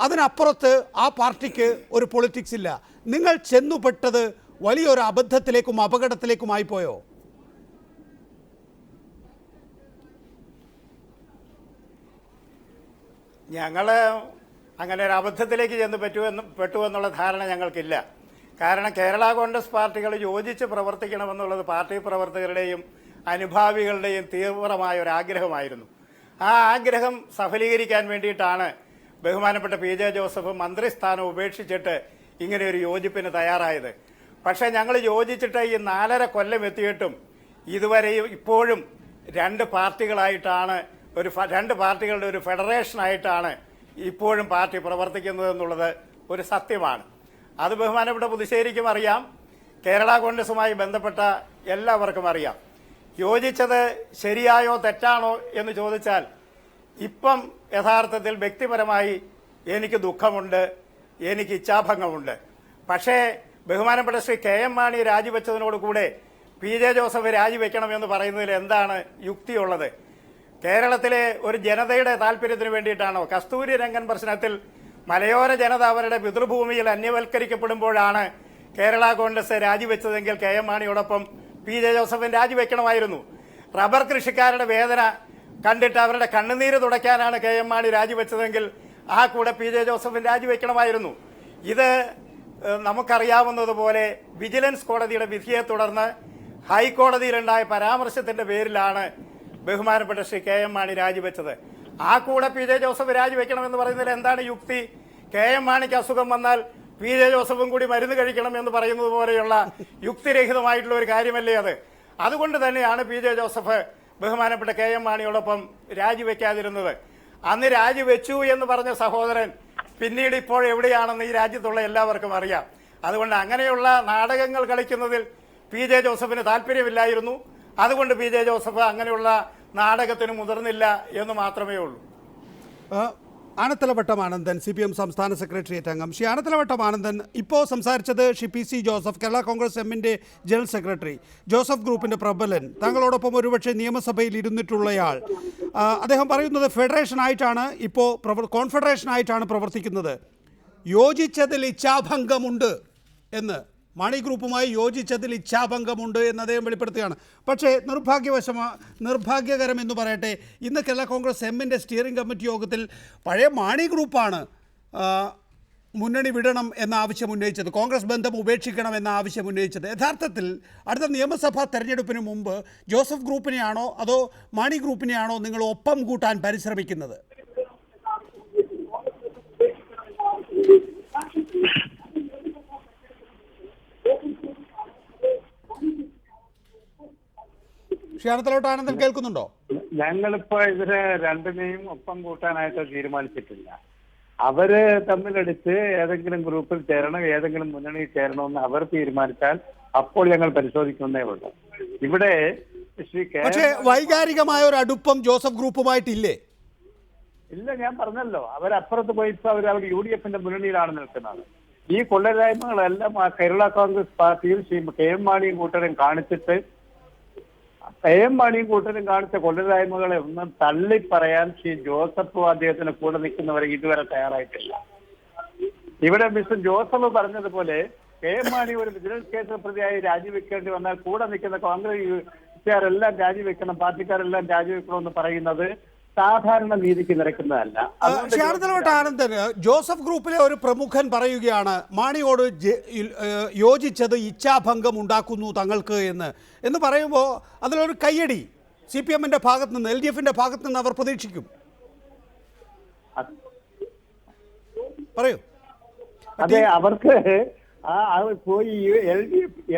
അതിനപ്പുറത്ത് ആ പാർട്ടിക്ക് ഒരു പൊളിറ്റിക്സ് ഇല്ല. നിങ്ങൾ ചെന്നുപെട്ടത് വലിയൊരു അബദ്ധത്തിലേക്കും അപകടത്തിലേക്കുമായി പോയോ? ഞങ്ങൾ അങ്ങനെ ഒരു അബദ്ധത്തിലേക്ക് പെട്ടു എന്നുള്ള ധാരണ ഞങ്ങൾക്കില്ല. കാരണം കേരള കോൺഗ്രസ് പാർട്ടികൾ യോജിച്ച് പ്രവർത്തിക്കണമെന്നുള്ളത് പാർട്ടി പ്രവർത്തകരുടെയും അനുഭാവികളുടെയും തീവ്രമായ ഒരു ആഗ്രഹമായിരുന്നു. ആ ആഗ്രഹം സഫലീകരിക്കാൻ വേണ്ടിയിട്ടാണ് ബഹുമാനപ്പെട്ട PJ ജോസഫ് മന്ത്രിസ്ഥാനം ഉപേക്ഷിച്ചിട്ട് ഇങ്ങനെ ഒരു യോജിപ്പിന് തയ്യാറായത്. പക്ഷേ ഞങ്ങൾ യോജിച്ചിട്ട് ഈ 4.5 കൊല്ലം എത്തിയിട്ടും ഇതുവരെയും ഇപ്പോഴും രണ്ട് പാർട്ടികളുടെ ഒരു ഫെഡറേഷനായിട്ടാണ് ഇപ്പോഴും പാർട്ടി പ്രവർത്തിക്കുന്നത് എന്നുള്ളത് ഒരു സത്യമാണ്. അത് ബഹുമാനപ്പെട്ട പുതുശ്ശേരിക്കും അറിയാം, കേരള കോൺഗ്രസുമായി ബന്ധപ്പെട്ട എല്ലാവർക്കും അറിയാം. യോജിച്ചത് ശരിയായോ തെറ്റാണോ എന്ന് ചോദിച്ചാൽ ഇപ്പം യഥാർത്ഥത്തിൽ വ്യക്തിപരമായി എനിക്ക് ദുഃഖമുണ്ട്, എനിക്ക് ഇച്ഛാഭംഗമുണ്ട്. പക്ഷേ ബഹുമാനപ്പെട്ട ശ്രീ KM മാണി രാജിവെച്ചതിനോടുകൂടെ PJ ജോസഫ് രാജിവെക്കണമെന്ന് പറയുന്നതിൽ എന്താണ് യുക്തിയുള്ളത്? കേരളത്തിലെ ഒരു ജനതയുടെ താല്പര്യത്തിന് വേണ്ടിയിട്ടാണോ? കസ്തൂരി രംഗൻ പ്രശ്നത്തിൽ മലയോര ജനത അവരുടെ പിതൃഭൂമിയിൽ അന്യവൽക്കരിക്കപ്പെടുമ്പോഴാണ് കേരള കോൺഗ്രസ് രാജിവെച്ചതെങ്കിൽ KM മാണിയോടൊപ്പം PJ ജോസഫിന് രാജിവെക്കണമായിരുന്നു. റബ്ബർ കൃഷിക്കാരുടെ വേദന കണ്ടിട്ട് അവരുടെ കണ്ണുനീര് തുടയ്ക്കാനാണ് KM മാണി രാജിവെച്ചതെങ്കിൽ ആ കൂടെ PJ ജോസഫിന് രാജിവെക്കണമായിരുന്നു. ഇത് നമുക്കറിയാവുന്നതുപോലെ വിജിലൻസ് കോടതിയുടെ വിധിയെ തുടർന്ന് ഹൈക്കോടതിയിലുണ്ടായ പരാമർശത്തിന്റെ പേരിലാണ് ബഹുമാനപ്പെട്ട ശ്രീ KM മാണി രാജിവെച്ചത്. ആ കൂടെ PJ ജോസഫ് രാജിവെക്കണമെന്ന് പറയുന്നതിൽ എന്താണ് യുക്തി? KM മാണിക്ക് അസുഖം വന്നാൽ PJ ജോസഫും കൂടി മരുന്ന് കഴിക്കണം എന്ന് പറയുന്നത് പോലെയുള്ള യുക്തിരഹിതമായിട്ടുള്ള ഒരു കാര്യമല്ലേ അത്? അതുകൊണ്ട് തന്നെയാണ് PJ ജോസഫ് ബഹുമാനപ്പെട്ട KM മാണിയോടൊപ്പം രാജിവെക്കാതിരുന്നത്. അന്ന് രാജിവെച്ചു എന്ന് പറഞ്ഞ സഹോദരൻ പിന്നീട് ഇപ്പോൾ എവിടെയാണെന്ന് ഈ രാജ്യത്തുള്ള എല്ലാവർക്കും അറിയാം. അതുകൊണ്ട് അങ്ങനെയുള്ള നാടകങ്ങൾ കളിക്കുന്നതിൽ PJ ജോസഫിന് താല്പര്യമില്ലായിരുന്നു. അതുകൊണ്ട് PJ ജോസഫ് അങ്ങനെയുള്ള നാടകത്തിന് മുതിർന്നില്ല എന്ന് മാത്രമേ ഉള്ളൂ. ആനത്തലവട്ടം ആനന്ദൻ, CPM സംസ്ഥാന സെക്രട്ടേറിയറ്റ് അംഗം. ശ്രീ ആനത്തലവട്ടം ആനന്ദൻ, ഇപ്പോൾ സംസാരിച്ചത് ശ്രീ PC ജോസഫ്, കേരള കോൺഗ്രസ് എമ്മിൻ്റെ ജനറൽ സെക്രട്ടറി, ജോസഫ് ഗ്രൂപ്പിൻ്റെ പ്രബലൻ, താങ്കളോടൊപ്പം ഒരുപക്ഷെ നിയമസഭയിൽ ഇരുന്നിട്ടുള്ളയാൾ. അദ്ദേഹം പറയുന്നത് ഫെഡറേഷനായിട്ടാണ് ഇപ്പോൾ കോൺഫെഡറേഷനായിട്ടാണ് പ്രവർത്തിക്കുന്നത്, യോജിച്ചതിൽ ഇച്ഛാഭംഗമുണ്ട് എന്ന്, മാണി ഗ്രൂപ്പുമായി യോജിച്ചതിൽ ഇച്ഛാഭംഗമുണ്ട് എന്ന് അദ്ദേഹം വെളിപ്പെടുത്തുകയാണ്. പക്ഷേ നിർഭാഗ്യകരം എന്ന് പറയട്ടെ, ഇന്ന് കേരള കോൺഗ്രസ് എമ്മിൻ്റെ സ്റ്റിയറിംഗ് കമ്മിറ്റി യോഗത്തിൽ പഴയ മാണി ഗ്രൂപ്പാണ് മുന്നണി വിടണം എന്ന ആവശ്യം ഉന്നയിച്ചത്, കോൺഗ്രസ് ബന്ധം ഉപേക്ഷിക്കണം എന്ന ആവശ്യം ഉന്നയിച്ചത്. യഥാർത്ഥത്തിൽ അടുത്ത നിയമസഭാ തെരഞ്ഞെടുപ്പിന് മുമ്പ് ജോസഫ് ഗ്രൂപ്പിനെയാണോ അതോ മാണി ഗ്രൂപ്പിനെയാണോ നിങ്ങൾ ഒപ്പം കൂട്ടാൻ പരിശ്രമിക്കുന്നത്? ക്ഷേത്രത്തിലോട്ട് ആനന്ദൻ കേൾക്കുന്നുണ്ടോ? ഞങ്ങളിപ്പോ ഇതിനെ രണ്ടിനെയും ഒപ്പം കൂട്ടാനായിട്ട് തീരുമാനിച്ചിട്ടില്ല. അവര് തമ്മിലെടുത്ത് ഏതെങ്കിലും ഗ്രൂപ്പിൽ ചേരണം, ഏതെങ്കിലും മുന്നണിയിൽ ചേരണമെന്ന് അവർ തീരുമാനിച്ചാൽ അപ്പോൾ ഞങ്ങൾ പരിശോധിക്കുന്നേ ഉള്ളൂ. ഇവിടെ പക്ഷേ വൈകാരികമായ ഒരു അടുപ്പം ജോസഫ് ഗ്രൂപ്പുമായിട്ടില്ലേ? ഇല്ല, ഞാൻ പറഞ്ഞല്ലോ, അവരപ്പുറത്ത് പോയി ഇപ്പൊ അവർ UDF മുന്നണിയിലാണ് നിൽക്കുന്നത്. ഈ കൊള്ളരായ്മകളെല്ലാം ആ കേരള കോൺഗ്രസ് പാർട്ടിയിൽ KM മാണിയും കൂട്ടരും കാണിച്ചിട്ട് KM മാണിയും കൂട്ടരും കാണിച്ച കൊള്ളരായ്മകളെ ഒന്നും തള്ളിപ്പറയാൻ ശ്രീ ജോസഫും അദ്ദേഹത്തിന് കൂടെ നിൽക്കുന്നവരെ ഇതുവരെ തയ്യാറായിട്ടില്ല. ഇവിടെ മിസ്റ്റർ ജോസഫ് പറഞ്ഞതുപോലെ KM മാണി ഒരു വിജിലൻസ് കേസ് പ്രതിയായി രാജിവെക്കേണ്ടി വന്നാൽ കൂടെ നിൽക്കുന്ന കോൺഗ്രസ്സുകാരെല്ലാം രാജിവെക്കണം, പാർട്ടിക്കാരെല്ലാം രാജിവെക്കണമെന്ന് പറയുന്നത് സാധാരണ നീതിക്ക് നിരക്കുന്നതല്ല. ശാരദലോട്ട് ആനന്ദന് ജോസഫ് ഗ്രൂപ്പിലെ ഒരു പ്രമുഖൻ പറയുകയാണ് മാണിയോട് യോജിച്ചത് ഇച്ഛാഭംഗം ഉണ്ടാക്കുന്നു തങ്ങൾക്ക് എന്ന് പറയുമ്പോൾ അതിലൊരു കയ്യടി CPM ഭാഗത്ത് നിന്ന്, LDF ഭാഗത്ത് നിന്ന് അവർ പ്രതീക്ഷിക്കും. പറയൂ. അതെ, അവർക്ക് പോയി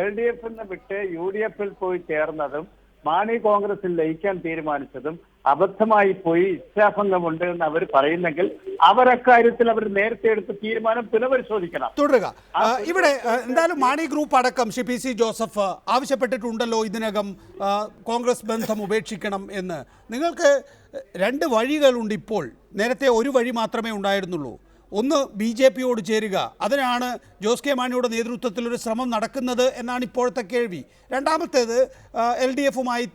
LDF വിട്ട് UDF പോയി ചേർന്നതും മാണി കോൺഗ്രസിൽ ലയിക്കാൻ തീരുമാനിച്ചതും അബദ്ധമായി പോയി ഇച്ഛാഭംഗമുണ്ട് എന്ന് അവർ പറയുന്നെങ്കിൽ അവരക്കാര്യത്തിൽ അവർ നേരത്തെ എടുത്ത തീരുമാനം പുനഃപരിശോധിക്കണം. തുടരുക. ഇവിടെ എന്തായാലും മാണി ഗ്രൂപ്പ് അടക്കം ശ്രീ PC ജോസഫ് ആവശ്യപ്പെട്ടിട്ടുണ്ടല്ലോ ഇതിനകം കോൺഗ്രസ് ബന്ധം ഉപേക്ഷിക്കണം എന്ന്. നിങ്ങൾക്ക് രണ്ട് വഴികളുണ്ട് ഇപ്പോൾ. നേരത്തെ ഒരു വഴി മാത്രമേ ഉണ്ടായിരുന്നുള്ളൂ. ഒന്ന് BJPയോട് ചേരുക, അതിനാണ് ജോസ് കെ മാണിയുടെ നേതൃത്വത്തിലൊരു ശ്രമം നടക്കുന്നത് എന്നാണ് ഇപ്പോഴത്തെ കേൾവി. രണ്ടാമത്തേത് LDFുമായി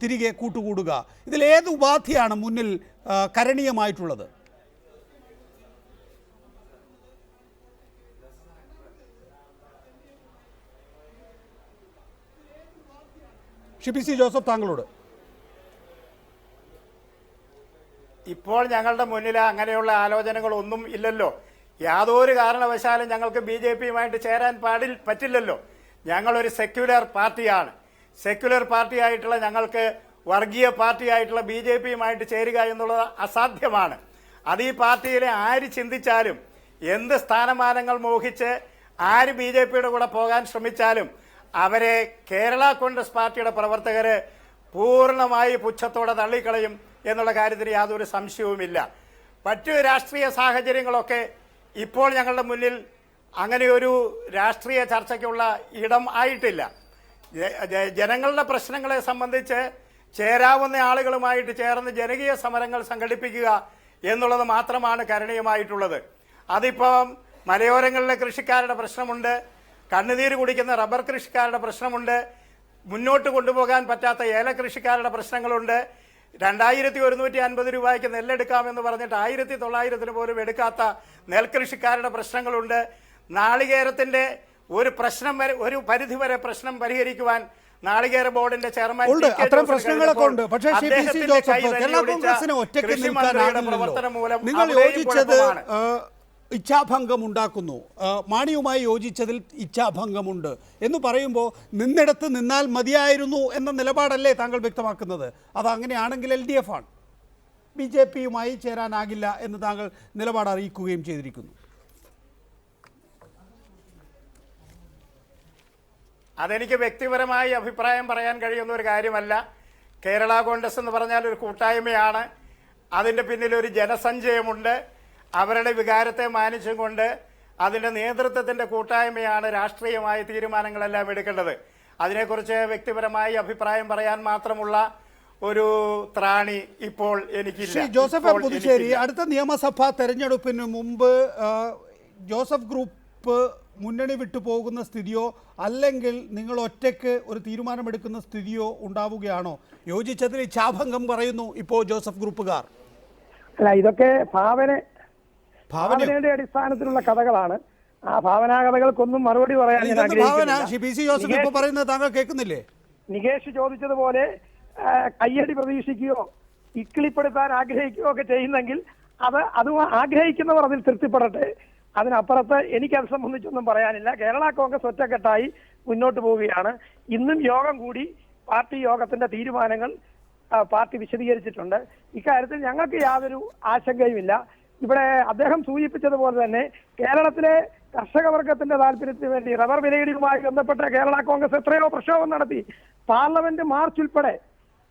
തിരികെ കൂട്ടുകൂടുക. ഇതിലേത് ഉപാധിയാണ് മുന്നിൽ കരണീയമായിട്ടുള്ളത്? ശ്രീ PC ജോസഫ്, താങ്കളോട്. ഇപ്പോൾ ഞങ്ങളുടെ മുന്നിൽ അങ്ങനെയുള്ള ആലോചനകളൊന്നും ഇല്ലല്ലോ. യാതൊരു കാരണവശാലും ഞങ്ങൾക്ക് BJPയുമായിട്ട് ചേരാൻ പറ്റില്ലല്ലോ. ഞങ്ങളൊരു സെക്യുലർ പാർട്ടിയാണ്. സെക്യുലർ പാർട്ടിയായിട്ടുള്ള ഞങ്ങൾക്ക് വർഗീയ പാർട്ടിയായിട്ടുള്ള BJPയുമായിട്ട് ചേരുക എന്നുള്ളത് അസാധ്യമാണ്. അത് ഈ പാർട്ടിയിലെ ആര് ചിന്തിച്ചാലും, എന്ത് സ്ഥാനമാനങ്ങൾ മോഹിച്ച് ആര് BJPയുടെ കൂടെ പോകാൻ ശ്രമിച്ചാലും അവരെ കേരള കോൺഗ്രസ് പാർട്ടിയുടെ പ്രവർത്തകര് പൂർണ്ണമായി പുച്ഛത്തോടെ തള്ളിക്കളയും എന്നുള്ള കാര്യത്തിന് യാതൊരു സംശയവുമില്ല. മറ്റു രാഷ്ട്രീയ സാഹചര്യങ്ങളൊക്കെ ഇപ്പോൾ ഞങ്ങളുടെ മുന്നിൽ അങ്ങനെയൊരു രാഷ്ട്രീയ ചർച്ചയ്ക്കുള്ള ഇടം ആയിട്ടില്ല. ജനങ്ങളുടെ പ്രശ്നങ്ങളെ സംബന്ധിച്ച് ചേരാവുന്ന ആളുകളുമായിട്ട് ചേർന്ന് ജനകീയ സമരങ്ങൾ സംഘടിപ്പിക്കുക എന്നുള്ളത് മാത്രമാണ് കരണീയമായിട്ടുള്ളത്. അതിപ്പം മലയോരങ്ങളിലെ കൃഷിക്കാരുടെ പ്രശ്നമുണ്ട്, കണ്ണുനീര് കുടിക്കുന്ന റബ്ബർ കൃഷിക്കാരുടെ പ്രശ്നമുണ്ട്, മുന്നോട്ട് കൊണ്ടുപോകാൻ പറ്റാത്ത ഏല കൃഷിക്കാരുടെ പ്രശ്നങ്ങളുണ്ട്, 2150 രൂപയ്ക്ക് നെല്ലെടുക്കാമെന്ന് പറഞ്ഞിട്ട് 1900 പോലും എടുക്കാത്ത നെൽകൃഷിക്കാരുടെ പ്രശ്നങ്ങളുണ്ട്. നാളികേരത്തിന്റെ ഒരു പരിധിവരെ പ്രശ്നം പരിഹരിക്കുവാൻ നാളികേര ബോർഡിന്റെ ചെയർമാൻ അത്തരം പ്രശ്നങ്ങളൊക്കെ ഉണ്ട്. പക്ഷേ നിങ്ങൾ യോജിച്ചത് ഇച്ഛാഭംഗം ഉണ്ടാക്കുന്നു, മാണിയുമായി യോജിച്ചതിൽ ഇച്ഛാഭംഗമുണ്ട് എന്ന് പറയുമ്പോൾ നിന്നിടത്ത് നിന്നാൽ മതിയായിരുന്നു എന്ന നിലപാടല്ലേ താങ്കൾ വ്യക്തമാക്കുന്നത്? അതങ്ങനെയാണെങ്കിൽ LDF ആണ്, BJPയുമായി ചേരാനാകില്ല എന്ന് താങ്കൾ നിലപാട് അറിയിക്കുകയും ചെയ്തിരിക്കുന്നു. അതെനിക്ക് വ്യക്തിപരമായി അഭിപ്രായം പറയാൻ കഴിയുന്ന ഒരു കാര്യമല്ല. കേരള കോൺഗ്രസ് എന്ന് പറഞ്ഞാൽ ഒരു കൂട്ടായ്മയാണ്. അതിൻ്റെ പിന്നിൽ ഒരു ജനസഞ്ചയമുണ്ട്. അവരുടെ വികാരത്തെ മാനിച്ചും കൊണ്ട് അതിൻ്റെ നേതൃത്വത്തിൻ്റെ കൂട്ടായ്മയാണ് രാഷ്ട്രീയമായ തീരുമാനങ്ങളെല്ലാം എടുക്കേണ്ടത്. അതിനെക്കുറിച്ച് വ്യക്തിപരമായി അഭിപ്രായം പറയാൻ മാത്രമുള്ള ഒരു ത്രാണി ഇപ്പോൾ എനിക്കില്ല. ജോസഫ് പുതുശ്ശേരി, അടുത്ത നിയമസഭാ തെരഞ്ഞെടുപ്പിന് മുമ്പ് ജോസഫ് ഗ്രൂപ്പ് മുന്നണി വിട്ടു പോകുന്ന സ്ഥിതിയോ അല്ലെങ്കിൽ നിങ്ങൾ ഒറ്റയ്ക്ക് ഒരു തീരുമാനമെടുക്കുന്ന സ്ഥിതിയോ ഉണ്ടാവുകയാണോ? യോജിച്ചതിൽ ഇച്ഛാഭംഗം പറയുന്നു ഇപ്പോൾ ജോസഫ് ഗ്രൂപ്പുകാർ. അല്ല, ഇതൊക്കെ ഭാവനയുടെ അടിസ്ഥാനത്തിലുള്ള കഥകളാണ്. ആ ഭാവനാകഥകൾക്കൊന്നും മറുപടി പറയാൻ ഞാൻ ആഗ്രഹിക്കുന്നില്ല. താങ്കൾ കേൾക്കുന്നില്ലേ? നികേഷ് ചോദിച്ചതുപോലെ കയ്യടി പ്രതീക്ഷിക്കുകയോ ഇക്കിളിപ്പെടുത്താൻ ആഗ്രഹിക്കുകയോ ഒക്കെ ചെയ്യുന്നെങ്കിൽ അത് ആഗ്രഹിക്കുന്നവർ അതിൽ തൃപ്തിപ്പെടട്ടെ. അതിനപ്പുറത്ത് എനിക്കത് സംബന്ധിച്ചൊന്നും പറയാനില്ല. കേരള കോൺഗ്രസ് ഒറ്റക്കെട്ടായി മുന്നോട്ട് പോവുകയാണ്. ഇന്നും യോഗം കൂടി പാർട്ടി യോഗത്തിന്റെ തീരുമാനങ്ങൾ പാർട്ടി വിശദീകരിച്ചിട്ടുണ്ട്. ഇക്കാര്യത്തിൽ ഞങ്ങൾക്ക് യാതൊരു ആശങ്കയുമില്ല. ഇവിടെ അദ്ദേഹം സൂചിപ്പിച്ചതുപോലെ തന്നെ കേരളത്തിലെ കർഷക വർഗത്തിന്റെ താല്പര്യത്തിന് വേണ്ടി റബ്ബർ വിലയിടിവുമായി ബന്ധപ്പെട്ട കേരള കോൺഗ്രസ് എത്രയോ പ്രക്ഷോഭം നടത്തി. പാർലമെന്റ് മാർച്ച് ഉൾപ്പെടെ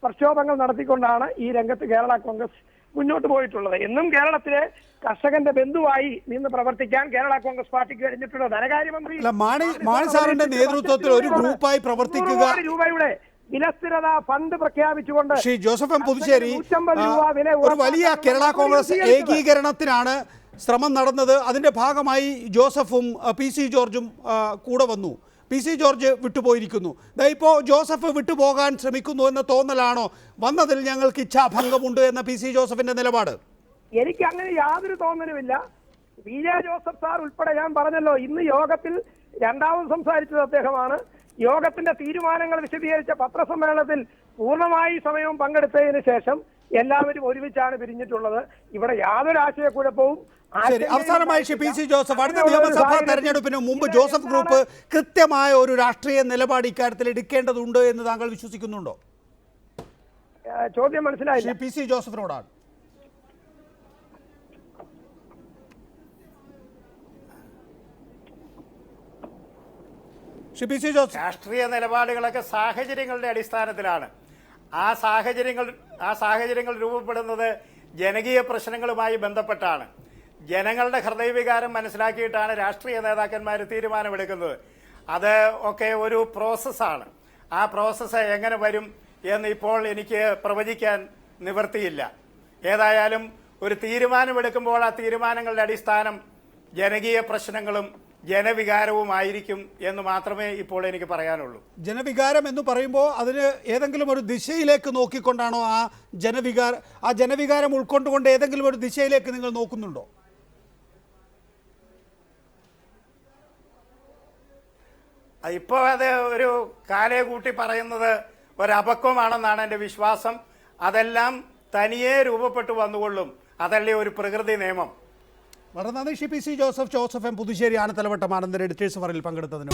പ്രക്ഷോഭങ്ങൾ നടത്തിക്കൊണ്ടാണ് ഈ രംഗത്ത് കേരള കോൺഗ്രസ് മുന്നോട്ട് പോയിട്ടുള്ളത്. എന്നും കേരളത്തിലെ കർഷകന്റെ ബന്ധുവായി നിന്ന് പ്രവർത്തിക്കാൻ കേരള കോൺഗ്രസ് പാർട്ടിക്ക് കഴിഞ്ഞിട്ടുണ്ട്. ധനകാര്യമന്ത്രി മാണി സാറിന്റെ നേതൃത്വത്തിൽ ഒരു ഗ്രൂപ്പായി പ്രവർത്തിക്കുക, രൂപയുടെ വിലസ്ഥിരത ഫണ്ട് പ്രഖ്യാപിച്ചുകൊണ്ട് ശ്രീ ജോസഫ് എം പുതുശ്ശേരി, ഒരു വലിയ കേരള കോൺഗ്രസ് ഏകീകരണത്തിനാണ് ശ്രമം നടന്നത്. അതിന്റെ ഭാഗമായി ജോസഫും PC ജോർജും കൂടെ വന്നു. PC ജോർജ് വിട്ടുപോയിരിക്കുന്നു. ഇപ്പോൾ ജോസഫ് വിട്ടുപോകാൻ ശ്രമിക്കുന്നു എന്ന തോന്നലാണോ? വന്നതിൽ ഞങ്ങൾക്ക് ഇച്ഛാഭംഗമുണ്ട് എന്ന PC ജോസഫിന്റെ നിലപാട്? എനിക്ക് അങ്ങനെ യാതൊരു തോന്നലുമില്ല. VJ ജോസഫ് സാർ ഉൾപ്പെടെ ഞാൻ പറഞ്ഞല്ലോ, ഇന്ന് യോഗത്തിൽ രണ്ടാമത് സംസാരിച്ചത് അദ്ദേഹമാണ്. യോഗത്തിന്റെ തീരുമാനങ്ങൾ വിശദീകരിച്ച പത്രസമ്മേളനത്തിൽ പൂർണ്ണമായി സമയവും പങ്കെടുത്തതിന് ശേഷം എല്ലാവരും ഒരുമിച്ചാണ് പിരിഞ്ഞിട്ടുള്ളത്. ഇവിടെ യാതൊരു ആശയക്കുഴപ്പവും. ശരി, അവസാനമായി PC ജോസഫ്, അടുത്ത നിയമസഭാ തെരഞ്ഞെടുപ്പിന് മുമ്പ് ജോസഫ് ഗ്രൂപ്പ് കൃത്യമായ ഒരു രാഷ്ട്രീയ നിലപാട് ഇക്കാര്യത്തിൽ എടുക്കേണ്ടതുണ്ട് എന്ന് താങ്കൾ വിശ്വസിക്കുന്നുണ്ടോ? ചോദ്യം മനസ്സിലായില്ല. PC ജോസഫിനോടാണ്. PC ജോസഫ്, രാഷ്ട്രീയ നിലപാടുകളൊക്കെ സാഹചര്യങ്ങളുടെ അടിസ്ഥാനത്തിലാണ്. ആ സാഹചര്യങ്ങൾ രൂപപ്പെടുന്നത് ജനകീയ പ്രശ്നങ്ങളുമായി ബന്ധപ്പെട്ടാണ്. ജനങ്ങളുടെ ഹൃദയവികാരം മനസ്സിലാക്കിയിട്ടാണ് രാഷ്ട്രീയ നേതാക്കന്മാർ തീരുമാനമെടുക്കുന്നത്. അത് ഒക്കെ ഒരു പ്രോസസ്സാണ്. ആ പ്രോസസ്സ് എങ്ങനെ വരും എന്ന് ഇപ്പോൾ എനിക്ക് പ്രവചിക്കാൻ നിവൃത്തിയില്ല. ഏതായാലും ഒരു തീരുമാനമെടുക്കുമ്പോൾ ആ തീരുമാനങ്ങളുടെ അടിസ്ഥാനം ജനകീയ പ്രശ്നങ്ങളും ജനവികാരവുമായിരിക്കും എന്ന് മാത്രമേ ഇപ്പോൾ എനിക്ക് പറയാനുള്ളൂ. ജനവികാരം എന്ന് പറയുമ്പോൾ അതിന് ഏതെങ്കിലും ഒരു ദിശയിലേക്ക് നോക്കിക്കൊണ്ടാണോ ആ ജനവികാരം ഉൾക്കൊണ്ടുകൊണ്ട് ഏതെങ്കിലും ഒരു ദിശയിലേക്ക് നിങ്ങൾ നോക്കുന്നുണ്ടോ? ഇപ്പോൾ അത് ഒരു കാലേ കൂട്ടി പറയുന്നത് ഒരപക്വമാണെന്നാണ് എൻ്റെ വിശ്വാസം. അതെല്ലാം തനിയെ രൂപപ്പെട്ടു വന്നുകൊള്ളും. അതല്ലേ ഒരു പ്രകൃതി നിയമം. വളരെ നന്ദി. PC Joseph M Puthussery, Anathalavattam Anandan editors അവറിൽ പങ്കെടുത്തതിന്.